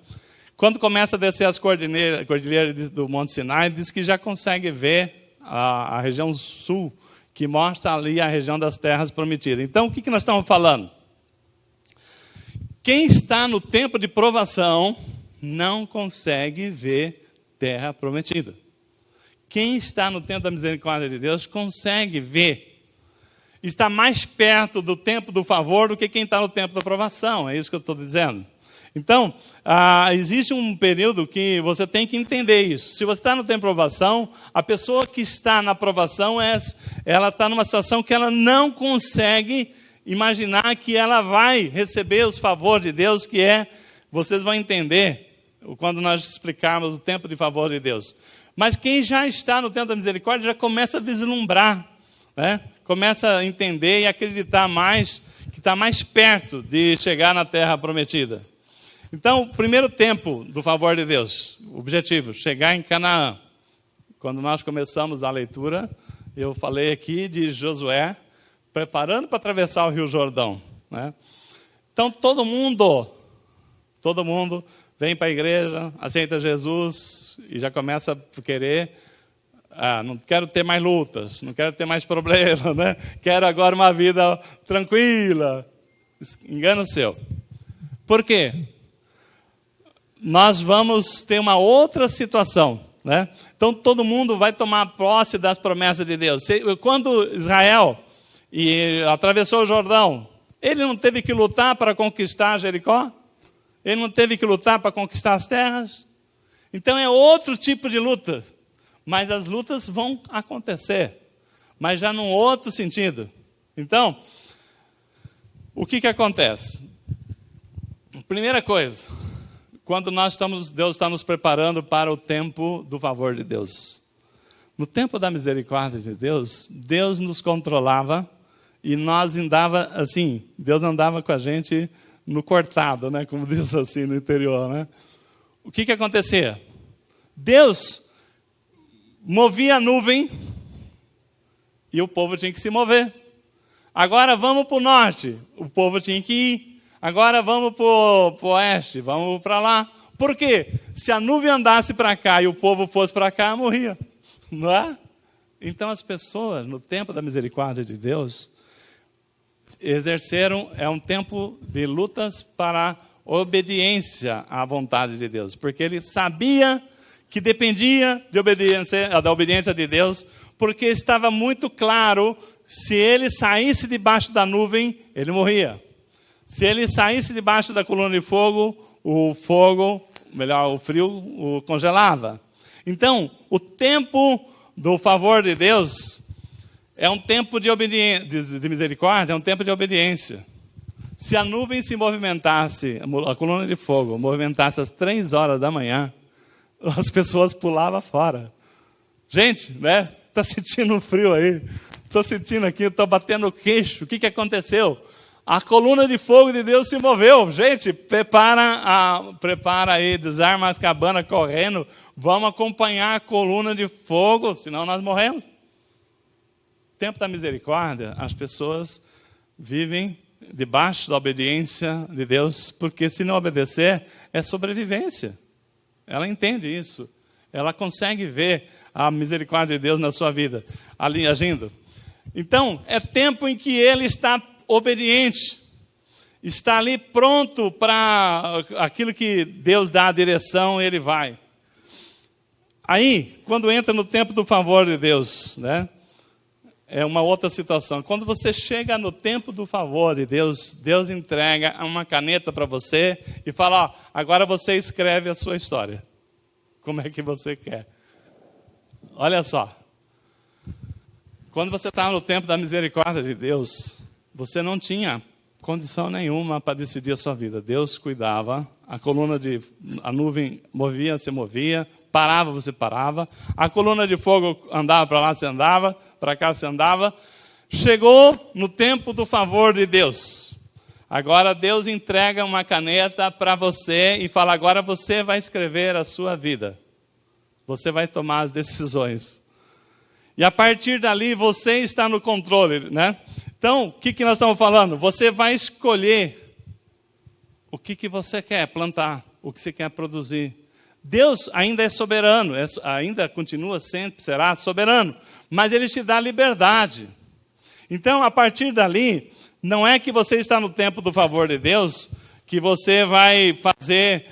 quando começa a descer as cordilheiras do Monte Sinai, diz que já consegue ver a região sul, que mostra ali a região das terras prometidas. Então, o que nós estamos falando? Quem está no tempo de provação não consegue ver terra prometida. Quem está no tempo da misericórdia de Deus consegue ver. Está mais perto do tempo do favor do que quem está no tempo da provação. É isso que eu estou dizendo. Então, existe um período que você tem que entender isso. Se você está no tempo de provação, a pessoa que está na provação, ela está numa situação que ela não consegue imaginar que ela vai receber os favores de Deus, vocês vão entender quando nós explicarmos o tempo de favor de Deus. Mas quem já está no tempo da misericórdia já começa a vislumbrar, né? Começa a entender e acreditar mais, que está mais perto de chegar na terra prometida. Então, o primeiro tempo do favor de Deus, o objetivo, chegar em Canaã. Quando nós começamos a leitura, eu falei aqui de Josué preparando para atravessar o Rio Jordão, né? Então, todo mundo vem para a igreja, aceita Jesus e já começa a querer, não quero ter mais lutas, não quero ter mais problemas, né? Quero agora uma vida tranquila. Engano seu. Por quê? Nós vamos ter uma outra situação, né? Então todo mundo vai tomar posse das promessas de Deus. Quando Israel atravessou o Jordão, ele não teve que lutar para conquistar Jericó? Ele não teve que lutar para conquistar as terras? Então é outro tipo de luta. Mas as lutas vão acontecer, mas já num outro sentido. Então, o que acontece? Primeira coisa, quando Deus está nos preparando para o tempo do favor de Deus. No tempo da misericórdia de Deus, Deus nos controlava e nós andava assim, Deus andava com a gente no cortado, né? Como diz assim no interior, né? O que acontecia? Deus movia a nuvem e o povo tinha que se mover. Agora vamos para o norte, o povo tinha que ir. Agora vamos para o oeste, vamos para lá. Por quê? Se a nuvem andasse para cá e o povo fosse para cá, morria. Não é? Então as pessoas, no tempo da misericórdia de Deus, exerceram, é um tempo de lutas para obediência à vontade de Deus. Porque ele sabia que dependia da obediência de Deus, porque estava muito claro, se ele saísse debaixo da nuvem, ele morria. Se ele saísse debaixo da coluna de fogo, o frio o congelava. Então, o tempo do favor de Deus é um tempo de misericórdia, é um tempo de obediência. Se a nuvem se movimentasse, a coluna de fogo movimentasse às 3 horas da manhã, as pessoas pulavam fora. Gente, né? Está sentindo um frio aí? Estou sentindo aqui, estou batendo o queixo. O que aconteceu? A coluna de fogo de Deus se moveu. Gente, prepara aí, desarma as cabanas correndo. Vamos acompanhar a coluna de fogo, senão nós morremos. Tempo da misericórdia, as pessoas vivem debaixo da obediência de Deus, porque se não obedecer, é sobrevivência. Ela entende isso. Ela consegue ver a misericórdia de Deus na sua vida, ali agindo. Então, é tempo em que ele está obediente. Está ali pronto para aquilo que Deus dá a direção, ele vai. Aí, quando entra no tempo do favor de Deus, né? É uma outra situação. Quando você chega no tempo do favor de Deus, Deus entrega uma caneta para você e fala, ó, agora você escreve a sua história. Como é que você quer? Olha só. Quando você estava no tempo da misericórdia de Deus, você não tinha condição nenhuma para decidir a sua vida. Deus cuidava, a nuvem movia, você movia, parava, você parava. A coluna de fogo andava para lá, você andava. Para cá você andava. Chegou no tempo do favor de Deus. Agora Deus entrega uma caneta para você e fala, agora você vai escrever a sua vida. Você vai tomar as decisões. E a partir dali você está no controle, né? Então, o que nós estamos falando? Você vai escolher o que você quer plantar, o que você quer produzir. Deus ainda é soberano, ainda continua sempre, será soberano, mas Ele te dá liberdade. Então, a partir dali, não é que você está no tempo do favor de Deus, que você vai fazer,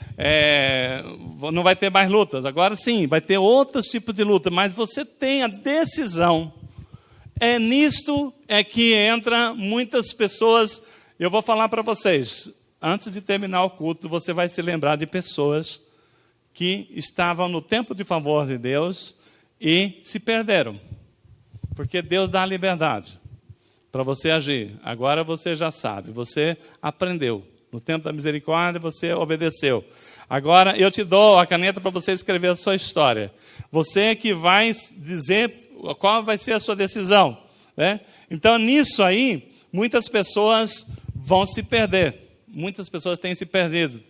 não vai ter mais lutas. Agora sim, vai ter outros tipos de luta, mas você tem a decisão. É nisto que entra muitas pessoas. Eu vou falar para vocês, antes de terminar o culto, você vai se lembrar de pessoas que estavam no tempo de favor de Deus e se perderam. Porque Deus dá liberdade para você agir. Agora você já sabe, você aprendeu. No tempo da misericórdia você obedeceu. Agora eu te dou a caneta para você escrever a sua história. Você é que vai dizer qual vai ser a sua decisão, né? Então nisso aí, muitas pessoas vão se perder. Muitas pessoas têm se perdido.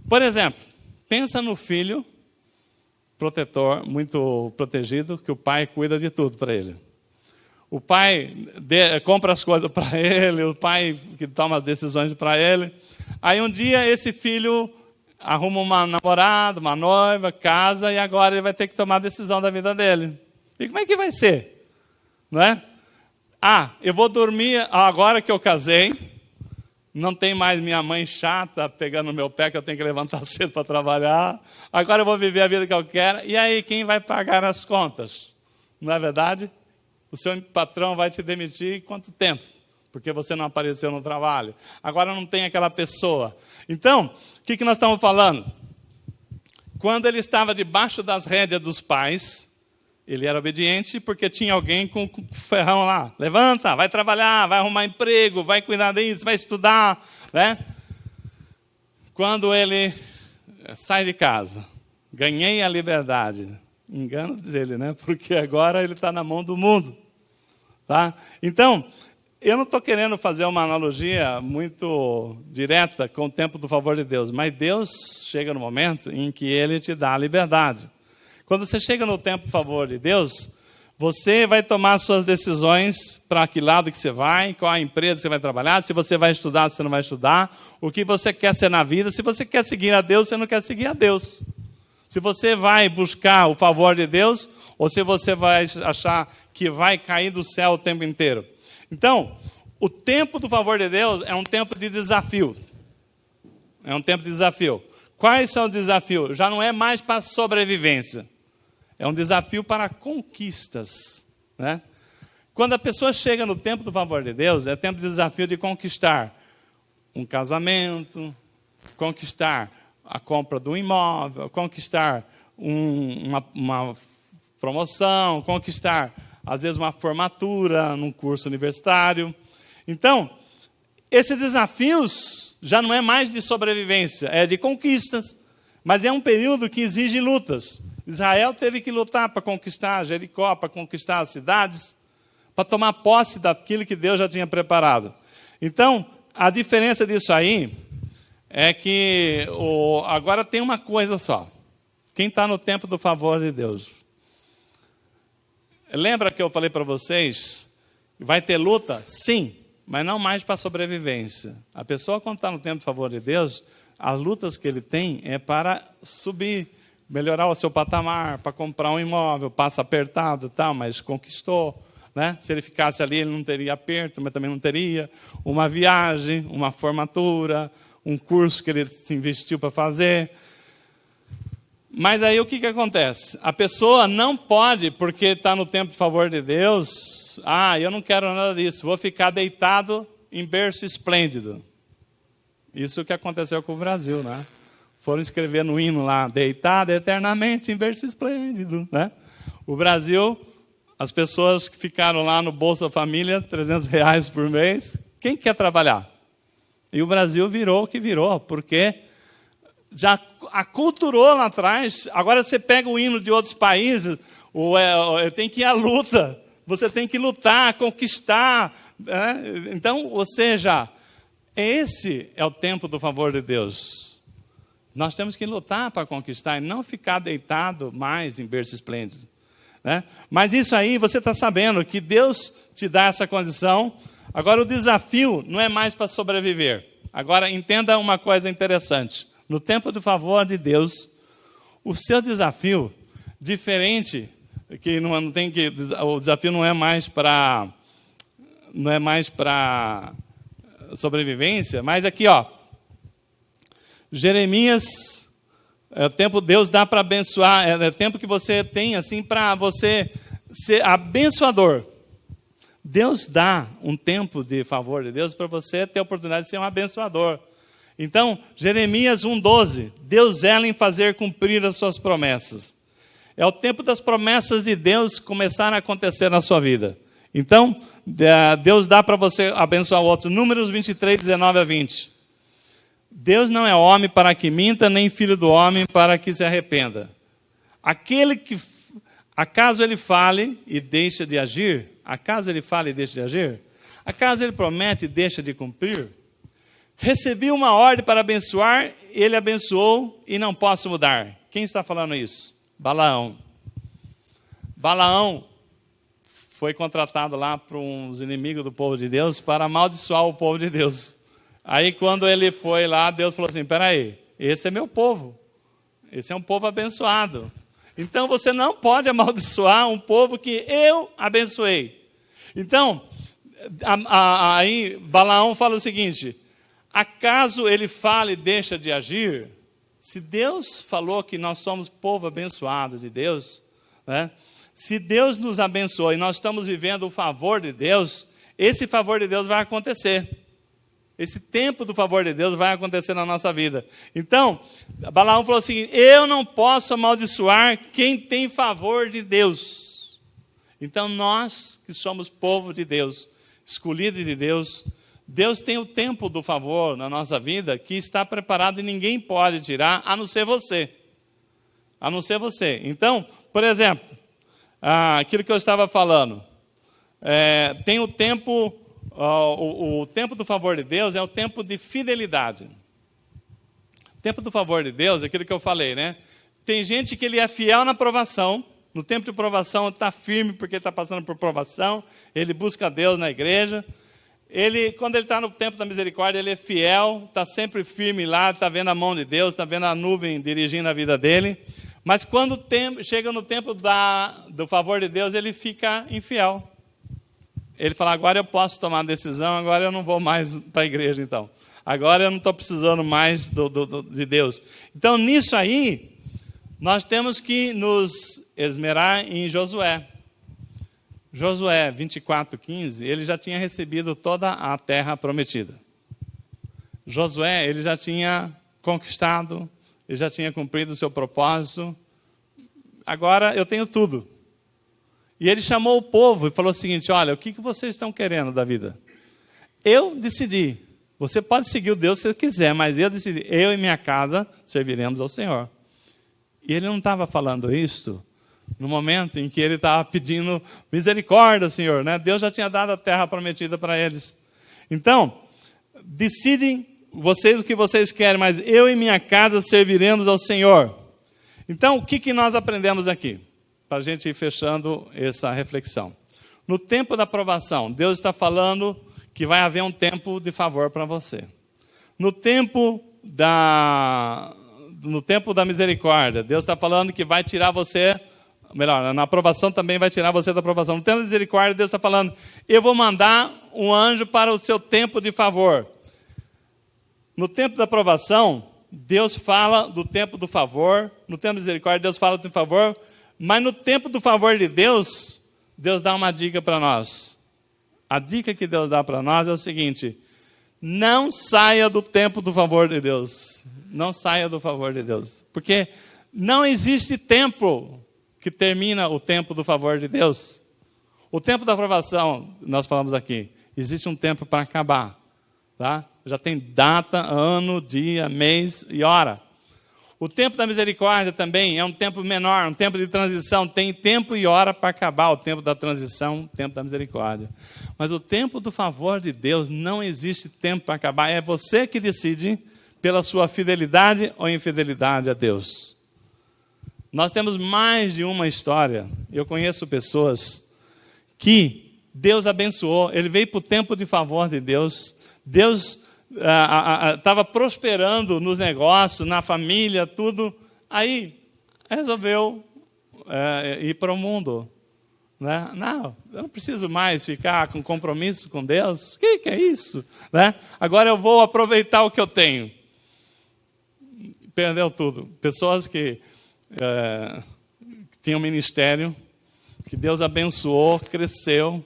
Por exemplo, pensa no filho protetor, muito protegido, que o pai cuida de tudo para ele. O pai compra as coisas para ele, o pai que toma as decisões para ele. Aí um dia esse filho arruma uma namorada, uma noiva, casa, e agora ele vai ter que tomar a decisão da vida dele. E como é que vai ser? Não é? Eu vou dormir, agora que eu casei, Não tem mais minha mãe chata pegando no meu pé que eu tenho que levantar cedo para trabalhar. Agora eu vou viver a vida que eu quero. E aí, quem vai pagar as contas? Não é verdade? O seu patrão vai te demitir em quanto tempo? Porque você não apareceu no trabalho. Agora não tem aquela pessoa. Então, o que nós estamos falando? Quando ele estava debaixo das rédeas dos pais, ele era obediente porque tinha alguém com o ferrão lá. Levanta, vai trabalhar, vai arrumar emprego, vai cuidar disso, vai estudar. Né? Quando ele sai de casa, ganhei a liberdade. Engano dele, né? Porque agora ele está na mão do mundo. Tá? Então, eu não estou querendo fazer uma analogia muito direta com o tempo do favor de Deus, mas Deus chega no momento em que Ele te dá a liberdade. Quando você chega no tempo do favor de Deus, você vai tomar suas decisões para que lado que você vai, qual a empresa que você vai trabalhar, se você vai estudar, se você não vai estudar, o que você quer ser na vida, se você quer seguir a Deus, se você não quer seguir a Deus. Se você vai buscar o favor de Deus, ou se você vai achar que vai cair do céu o tempo inteiro. Então, o tempo do favor de Deus é um tempo de desafio. É um tempo de desafio. Quais são os desafios? Já não é mais para sobrevivência. É um desafio para conquistas. Né? Quando a pessoa chega no tempo do favor de Deus, é tempo de desafio de conquistar um casamento, conquistar a compra de um imóvel, conquistar uma promoção, conquistar, às vezes, uma formatura num curso universitário. Então, esses desafios já não é mais de sobrevivência, é de conquistas. Mas é um período que exige lutas. Israel teve que lutar para conquistar Jericó, para conquistar as cidades, para tomar posse daquilo que Deus já tinha preparado. Então, a diferença disso aí é que agora tem uma coisa só. Quem está no tempo do favor de Deus? Lembra que eu falei para vocês? Vai ter luta? Sim, mas não mais para sobrevivência. A pessoa, quando está no tempo do favor de Deus, as lutas que ele tem é para subir, melhorar o seu patamar, para comprar um imóvel, passa apertado, tal, mas conquistou. Né? Se ele ficasse ali, ele não teria aperto, mas também não teria. Uma viagem, uma formatura, um curso que ele se investiu para fazer. Mas aí o que acontece? A pessoa não pode, porque está no tempo de favor de Deus, eu não quero nada disso, vou ficar deitado em berço esplêndido. Isso que aconteceu com o Brasil, né? Foram escrever no hino lá, deitado eternamente em berço esplêndido. Né? O Brasil, as pessoas que ficaram lá no Bolsa Família, R$300 por mês, quem quer trabalhar? E o Brasil virou o que virou, porque já aculturou lá atrás. Agora você pega o hino de outros países, tem que ir à luta, você tem que lutar, conquistar. Né? Então, ou seja, esse é o tempo do favor de Deus. Nós temos que lutar para conquistar e não ficar deitado mais em berço esplêndido. Né? Mas isso aí, você está sabendo que Deus te dá essa condição. Agora, o desafio não é mais para sobreviver. Agora, entenda uma coisa interessante. No tempo do favor de Deus, o seu desafio, diferente, que não tem que, o desafio não é mais para sobrevivência, mas aqui, Jeremias, é o tempo que Deus dá para abençoar, é o tempo que você tem assim para você ser abençoador. Deus dá um tempo de favor de Deus para você ter a oportunidade de ser um abençoador. Então, Jeremias 1,12, Deus zela em fazer cumprir as suas promessas. É o tempo das promessas de Deus começarem a acontecer na sua vida. Então, Deus dá para você abençoar o outro. Números 23, 19 a 20. Deus não é homem para que minta, nem filho do homem para que se arrependa. Aquele que, acaso ele fale e deixa de agir? Acaso ele fale e deixa de agir? Acaso ele promete e deixa de cumprir? Recebi uma ordem para abençoar, ele abençoou e não posso mudar. Quem está falando isso? Balaão. Balaão foi contratado lá por uns inimigos do povo de Deus para amaldiçoar o povo de Deus. Aí quando ele foi lá, Deus falou assim, espera aí, esse é meu povo. Esse é um povo abençoado. Então você não pode amaldiçoar um povo que eu abençoei. Então, aí Balaão fala o seguinte, Acaso ele fala e deixa de agir? Se Deus falou que nós somos povo abençoado de Deus, né? Se Deus nos abençoou e nós estamos vivendo o favor de Deus, esse favor de Deus vai acontecer. Esse tempo do favor de Deus vai acontecer na nossa vida. Então, Balaão falou assim: eu não posso amaldiçoar quem tem favor de Deus. Então, nós que somos povo de Deus, escolhidos de Deus, Deus tem o tempo do favor na nossa vida que está preparado e ninguém pode tirar, a não ser você. A não ser você. Então, por exemplo, aquilo que eu estava falando, tem o tempo, o tempo do favor de Deus é o tempo de fidelidade. O tempo do favor de Deus é aquilo que eu falei, né? Tem gente que ele é fiel na provação, no tempo de provação ele está firme porque está passando por provação, ele busca Deus na igreja. Quando ele está no tempo da misericórdia, ele é fiel, está sempre firme lá, está vendo a mão de Deus, está vendo a nuvem dirigindo a vida dele. Mas quando chega no tempo do favor de Deus, ele fica infiel. Ele fala: agora eu posso tomar a decisão, agora eu não vou mais para a igreja então. Agora eu não estou precisando mais de Deus. Então, nisso aí, nós temos que nos esmerar em Josué. Josué 24:15, ele já tinha recebido toda a terra prometida. Josué, ele já tinha conquistado, ele já tinha cumprido o seu propósito. Agora eu tenho tudo. E ele chamou o povo e falou o seguinte: olha, o que vocês estão querendo da vida? Eu decidi. Você pode seguir o Deus se você quiser, mas eu decidi. Eu e minha casa serviremos ao Senhor. E ele não estava falando isto no momento em que ele estava pedindo misericórdia, Senhor, né? Deus já tinha dado a terra prometida para eles. Então, decidem vocês o que vocês querem, mas eu e minha casa serviremos ao Senhor. Então, o que nós aprendemos aqui? Para a gente ir fechando essa reflexão. No tempo da provação, Deus está falando que vai haver um tempo de favor para você. No tempo da misericórdia, Deus está falando que vai tirar você, melhor, na aprovação também vai tirar você da aprovação. No tempo da misericórdia, Deus está falando: eu vou mandar um anjo para o seu tempo de favor. No tempo da aprovação, Deus fala do tempo do favor. No tempo da misericórdia, Deus fala do favor. Mas no tempo do favor de Deus, Deus dá uma dica para nós. A dica que Deus dá para nós é o seguinte: não saia do tempo do favor de Deus. Não saia do favor de Deus. Porque não existe tempo que termina o tempo do favor de Deus. O tempo da aprovação, nós falamos aqui, existe um tempo para acabar. Tá? Já tem data, ano, dia, mês e hora. O tempo da misericórdia também é um tempo menor, um tempo de transição. Tem tempo e hora para acabar o tempo da transição, o tempo da misericórdia. Mas o tempo do favor de Deus, não existe tempo para acabar. É você que decide pela sua fidelidade ou infidelidade a Deus. Nós temos mais de uma história. Eu conheço pessoas que Deus abençoou. Ele veio para o tempo de favor de Deus. Deus estava prosperando nos negócios, na família, tudo. Aí resolveu ir para o mundo. Né? Não, eu não preciso mais ficar com compromisso com Deus. O que é isso? Né? Agora eu vou aproveitar o que eu tenho. Perdeu tudo. Pessoas que tinham ministério, que Deus abençoou, cresceu.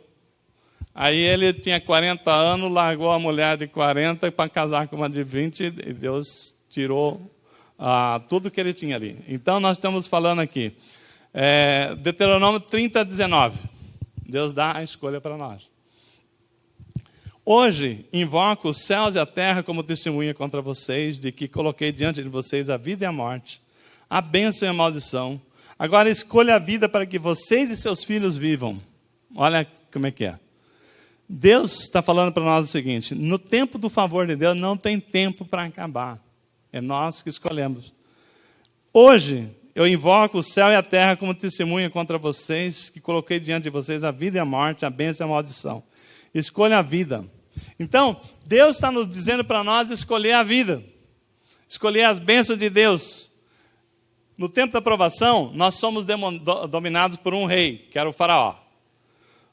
Aí ele tinha 40 anos, largou a mulher de 40 para casar com uma de 20, e Deus tirou tudo que ele tinha ali. Então nós estamos falando aqui, Deuteronômio 30:19. Deus dá a escolha para nós. Hoje, invoco os céus e a terra como testemunha contra vocês, de que coloquei diante de vocês a vida e a morte, a bênção e a maldição. Agora escolha a vida para que vocês e seus filhos vivam. Olha como é que é. Deus está falando para nós o seguinte: no tempo do favor de Deus não tem tempo para acabar. É nós que escolhemos. Hoje eu invoco o céu e a terra como testemunha contra vocês, que coloquei diante de vocês a vida e a morte, a bênção e a maldição. Escolha a vida. Então, Deus está nos dizendo para nós escolher a vida. Escolher as bênçãos de Deus. No tempo da provação, nós somos dominados por um rei, que era o faraó.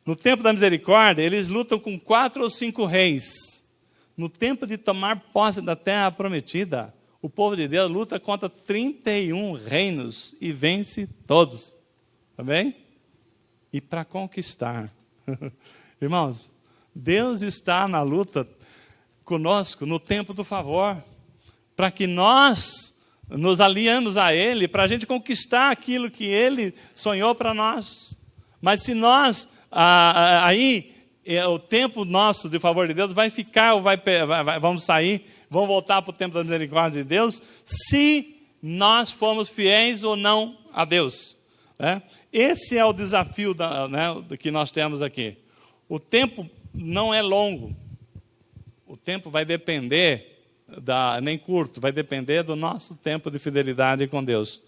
No tempo da misericórdia, eles lutam com 4 ou 5 reis. no tempo de tomar posse da terra prometida, o povo de Deus luta contra 31 reinos e vence todos. Tá bem? E para conquistar. Irmãos, Deus está na luta conosco no tempo do favor, para que nós nos aliamos a Ele, para a gente conquistar aquilo que Ele sonhou para nós. Mas se nós, o tempo nosso de favor de Deus vai ficar, ou vamos sair, vamos voltar para o tempo da misericórdia de Deus, se nós formos fiéis ou não a Deus. Esse é o desafio que nós temos aqui. O tempo não é longo. O tempo vai depender, nem curto, vai depender do nosso tempo de fidelidade com Deus.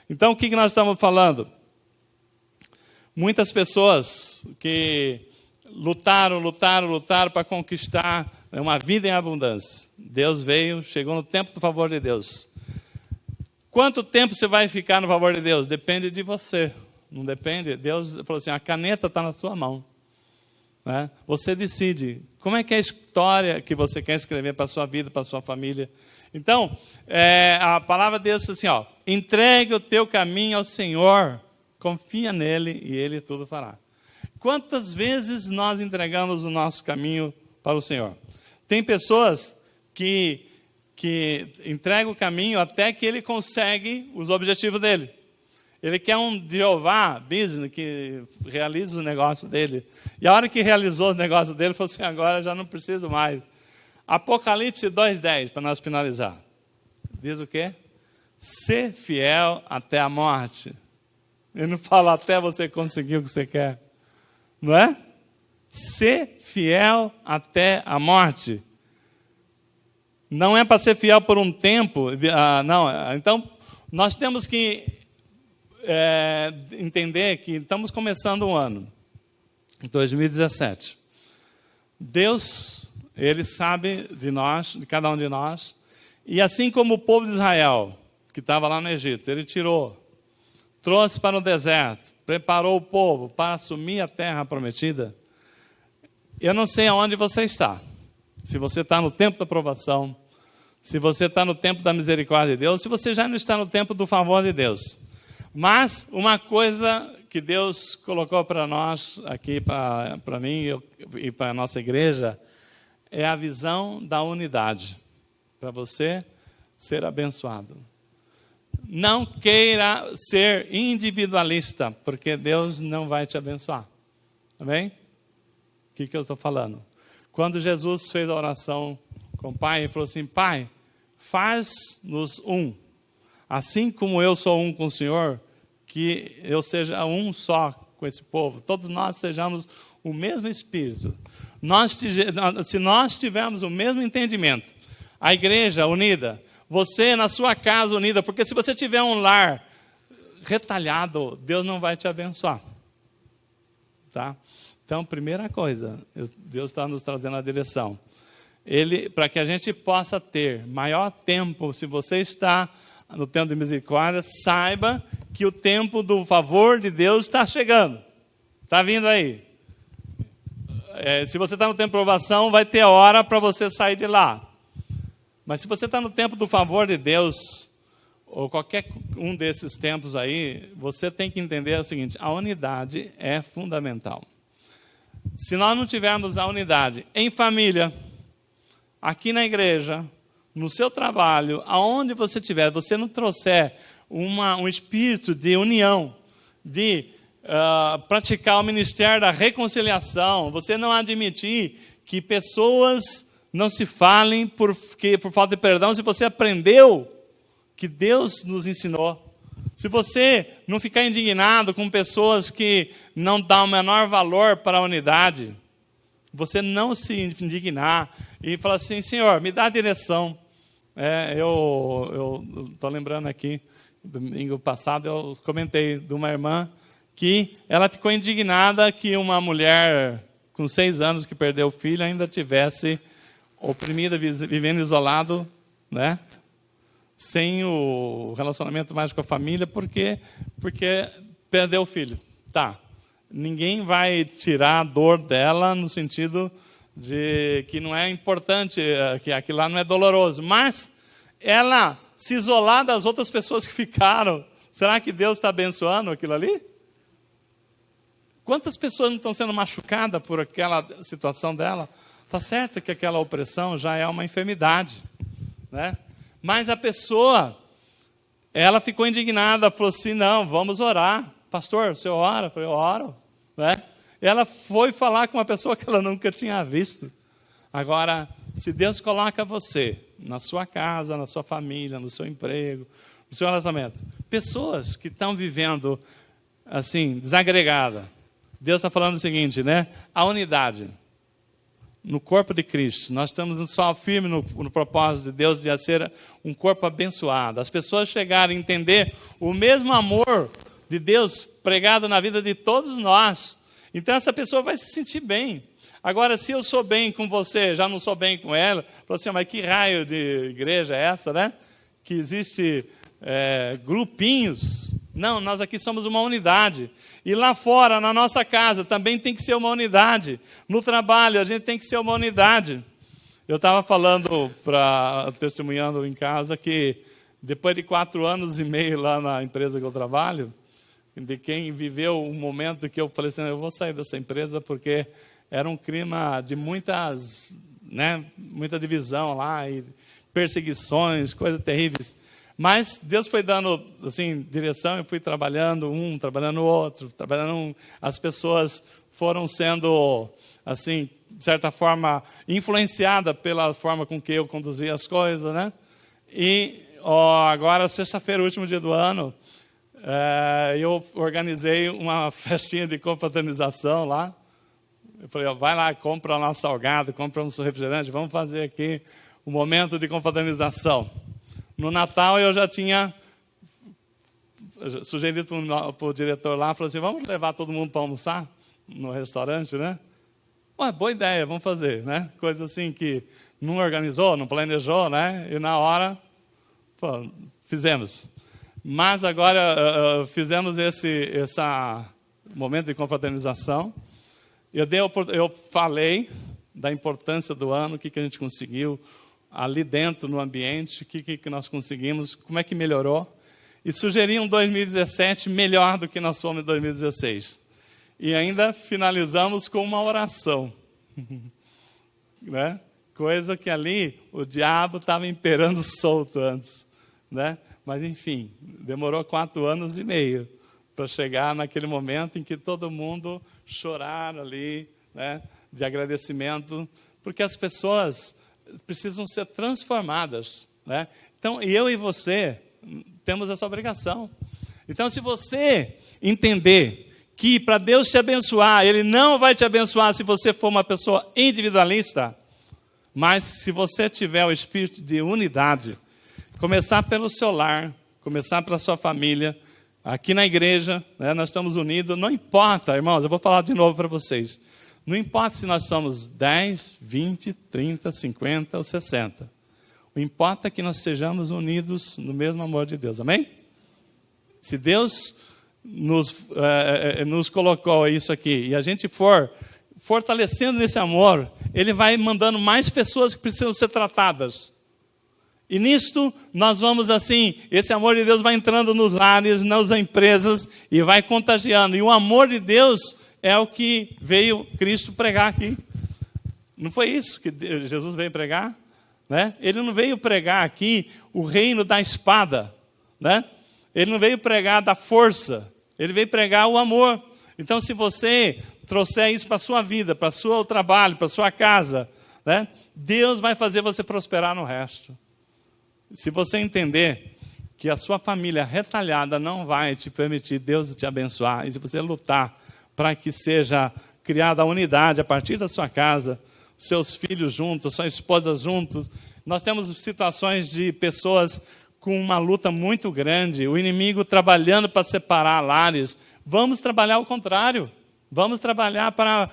Então, o que nós estamos falando? Muitas pessoas que lutaram para conquistar uma vida em abundância. Deus veio, chegou no tempo do favor de Deus. Quanto tempo você vai ficar no favor de Deus? Depende de você. Não depende? Deus falou assim, a caneta está na sua mão. Você decide como é que é a história que você quer escrever para a sua vida, para a sua família. Então, a palavra de Deus diz assim, entregue o teu caminho ao Senhor, confia nele e ele tudo fará. Quantas vezes nós entregamos o nosso caminho para o Senhor? Tem pessoas que entregam o caminho até que ele consegue os objetivos dele. Ele quer um Jeová business que realiza o negócio dele. E a hora que realizou o negócio dele, falou assim, agora já não preciso mais. Apocalipse 2:10, para nós finalizar. Diz o quê? Ser fiel até a morte. Ele não fala até você conseguir o que você quer. Não é? Ser fiel até a morte. Não é para ser fiel por um tempo. Não. Então, nós temos que entender que estamos começando um ano, 2017. Deus, Ele sabe de nós, de cada um de nós, e assim como o povo de Israel, que estava lá no Egito, Ele tirou, trouxe para o deserto, preparou o povo para assumir a terra prometida. Eu não sei aonde você está, se você está no tempo da provação, se você está no tempo da misericórdia de Deus, se você já não está no tempo do favor de Deus. Mas uma coisa que Deus colocou para nós, aqui para mim e para a nossa igreja, é a visão da unidade, para você ser abençoado. Não queira ser individualista, porque Deus não vai te abençoar. Tá bem? O que eu estou falando? Quando Jesus fez a oração com o Pai, ele falou assim, Pai, faz-nos um. Assim como eu sou um com o Senhor, que eu seja um só com esse povo. Todos nós sejamos o mesmo Espírito. Se nós tivermos o mesmo entendimento, a igreja unida, você na sua casa unida, porque se você tiver um lar retalhado, Deus não vai te abençoar. Tá? Então, primeira coisa, Deus está nos trazendo a direção. Para que a gente possa ter maior tempo, se você está no tempo de misericórdia, saiba que o tempo do favor de Deus está chegando. Está vindo aí. Se você está no tempo de provação, vai ter hora para você sair de lá. Mas se você está no tempo do favor de Deus, ou qualquer um desses tempos aí, você tem que entender o seguinte, a unidade é fundamental. Se nós não tivermos a unidade em família, aqui na igreja, no seu trabalho, aonde você estiver, você não trouxer um espírito de união, de praticar o ministério da reconciliação, você não admitir que pessoas não se falem por falta de perdão, se você aprendeu que Deus nos ensinou. Se você não ficar indignado com pessoas que não dão o menor valor para a unidade, você não se indignar e falar assim, Senhor, me dá a direção. Eu estou lembrando aqui, domingo passado eu comentei de uma irmã que ela ficou indignada que uma mulher com 6 anos que perdeu o filho ainda tivesse oprimida, vivendo isolado, né? Sem o relacionamento mais com a família, porque perdeu o filho. Tá, ninguém vai tirar a dor dela no sentido de que não é importante, que aquilo lá não é doloroso, mas ela se isolar das outras pessoas que ficaram. Será que Deus está abençoando aquilo ali? Quantas pessoas não estão sendo machucadas por aquela situação dela? Está certo que aquela opressão já é uma enfermidade, né? Mas a pessoa, ela ficou indignada, falou assim, não, vamos orar. Pastor, você ora? Eu falei, eu oro, né? Ela foi falar com uma pessoa que ela nunca tinha visto. Agora, se Deus coloca você na sua casa, na sua família, no seu emprego, no seu relacionamento, pessoas que estão vivendo assim, desagregada, Deus está falando o seguinte, né? A unidade no corpo de Cristo. Nós estamos só firmes no propósito de Deus de ser um corpo abençoado. As pessoas chegarem a entender o mesmo amor de Deus pregado na vida de todos nós. Então essa pessoa vai se sentir bem. Agora, se eu sou bem com você, já não sou bem com ela, falo assim, mas que raio de igreja é essa, né? Que existe grupinhos. Não, nós aqui somos uma unidade. E lá fora, na nossa casa, também tem que ser uma unidade. No trabalho, a gente tem que ser uma unidade. Eu estava testemunhando em casa, que depois de 4 anos e meio lá na empresa que eu trabalho, de quem viveu um momento que eu falei assim, eu vou sair dessa empresa porque era um clima de muita divisão lá, e perseguições, coisas terríveis. Mas Deus foi dando assim, direção, eu fui trabalhando trabalhando o outro, as pessoas foram sendo, assim, de certa forma, influenciadas pela forma com que eu conduzia as coisas, né? E agora, sexta-feira, último dia do ano, eu organizei uma festinha de confraternização lá. Eu falei, vai lá, compra lá um salgado, compra um refrigerante, vamos fazer aqui um momento de confraternização. No Natal eu já tinha sugerido para o diretor lá, falou assim, vamos levar todo mundo para almoçar no restaurante, né? Ué, boa ideia, vamos fazer, né? Coisa assim que não organizou, não planejou, né? E na hora, fizemos. Mas agora fizemos esse momento de confraternização. Eu falei da importância do ano, o que a gente conseguiu ali dentro, no ambiente, o que nós conseguimos, como é que melhorou. E sugeri um 2017 melhor do que nós fomos em 2016. E ainda finalizamos com uma oração. Né? Coisa que ali o diabo estava imperando solto antes. Né? Mas, enfim, demorou 4 anos e meio para chegar naquele momento em que todo mundo chorar ali, né, de agradecimento, porque as pessoas precisam ser transformadas, né? Então, eu e você temos essa obrigação. Então, se você entender que para Deus te abençoar, Ele não vai te abençoar se você for uma pessoa individualista, mas se você tiver o espírito de unidade, começar pelo seu lar, começar pela sua família. Aqui na igreja, né, nós estamos unidos, não importa, irmãos, eu vou falar de novo para vocês. Não importa se nós somos 10, 20, 30, 50 ou 60. O importa é que nós sejamos unidos no mesmo amor de Deus, amém? Se Deus nos colocou isso aqui e a gente for fortalecendo nesse amor, Ele vai mandando mais pessoas que precisam ser tratadas. E nisto, nós vamos assim, esse amor de Deus vai entrando nos lares, nas empresas, e vai contagiando. E o amor de Deus é o que veio Cristo pregar aqui. Não foi isso que Jesus veio pregar? Né? Ele não veio pregar aqui o reino da espada. Né? Ele não veio pregar da força. Ele veio pregar o amor. Então, se você trouxer isso para a sua vida, para o seu trabalho, para a sua casa, né? Deus vai fazer você prosperar no resto. Se você entender que a sua família retalhada não vai te permitir Deus te abençoar, e se você lutar para que seja criada a unidade a partir da sua casa, seus filhos juntos, sua esposa juntos, nós temos situações de pessoas com uma luta muito grande, o inimigo trabalhando para separar lares. Vamos trabalhar ao contrário, vamos trabalhar para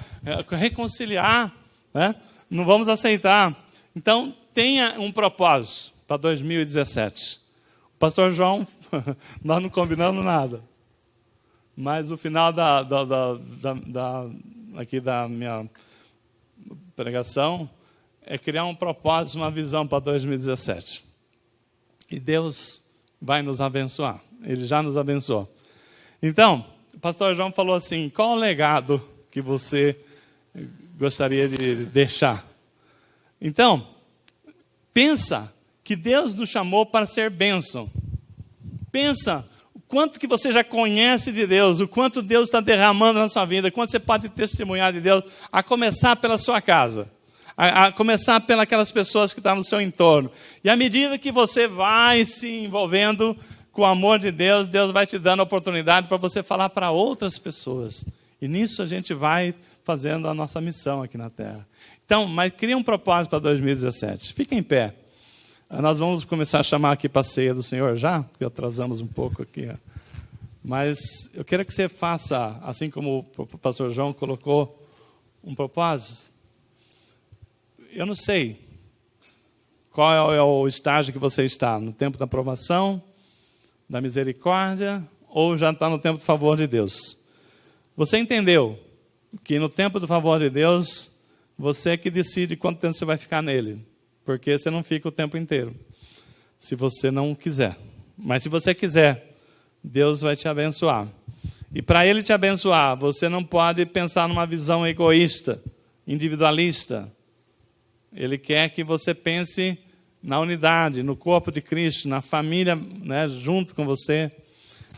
reconciliar, né? Não vamos aceitar. Então, tenha um propósito para 2017. O pastor João, nós não combinamos nada. Mas o final aqui da minha pregação é criar um propósito, uma visão para 2017. E Deus vai nos abençoar. Ele já nos abençoou. Então, o pastor João falou assim, qual o legado que você gostaria de deixar? Então, pensa que Deus nos chamou para ser bênção. Pensa o quanto que você já conhece de Deus, o quanto Deus está derramando na sua vida, o quanto você pode testemunhar de Deus, a começar pela sua casa, a começar pelas aquelas pessoas que estão no seu entorno. E à medida que você vai se envolvendo com o amor de Deus, Deus vai te dando oportunidade para você falar para outras pessoas. E nisso a gente vai fazendo a nossa missão aqui na Terra. Então, mas cria um propósito para 2017. Fica em pé. Nós vamos começar a chamar aqui para a ceia do Senhor já, porque atrasamos um pouco aqui. Mas eu quero que você faça, assim como o pastor João colocou, um propósito. Eu não sei qual é o estágio que você está, no tempo da aprovação, da misericórdia, ou já está no tempo do favor de Deus. Você entendeu que no tempo do favor de Deus, você é que decide quanto tempo você vai ficar nele. Porque você não fica o tempo inteiro, se você não quiser. Mas se você quiser, Deus vai te abençoar. E para Ele te abençoar, você não pode pensar numa visão egoísta, individualista. Ele quer que você pense na unidade, no corpo de Cristo, na família, né, junto com você.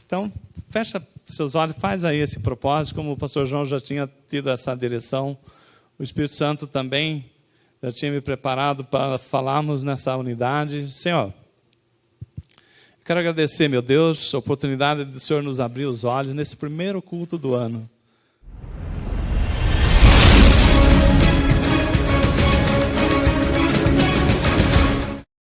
Então, fecha seus olhos, faz aí esse propósito, como o pastor João já tinha tido essa direção. O Espírito Santo também já tinha me preparado para falarmos nessa unidade. Senhor, eu quero agradecer, meu Deus, a oportunidade do Senhor nos abrir os olhos nesse primeiro culto do ano.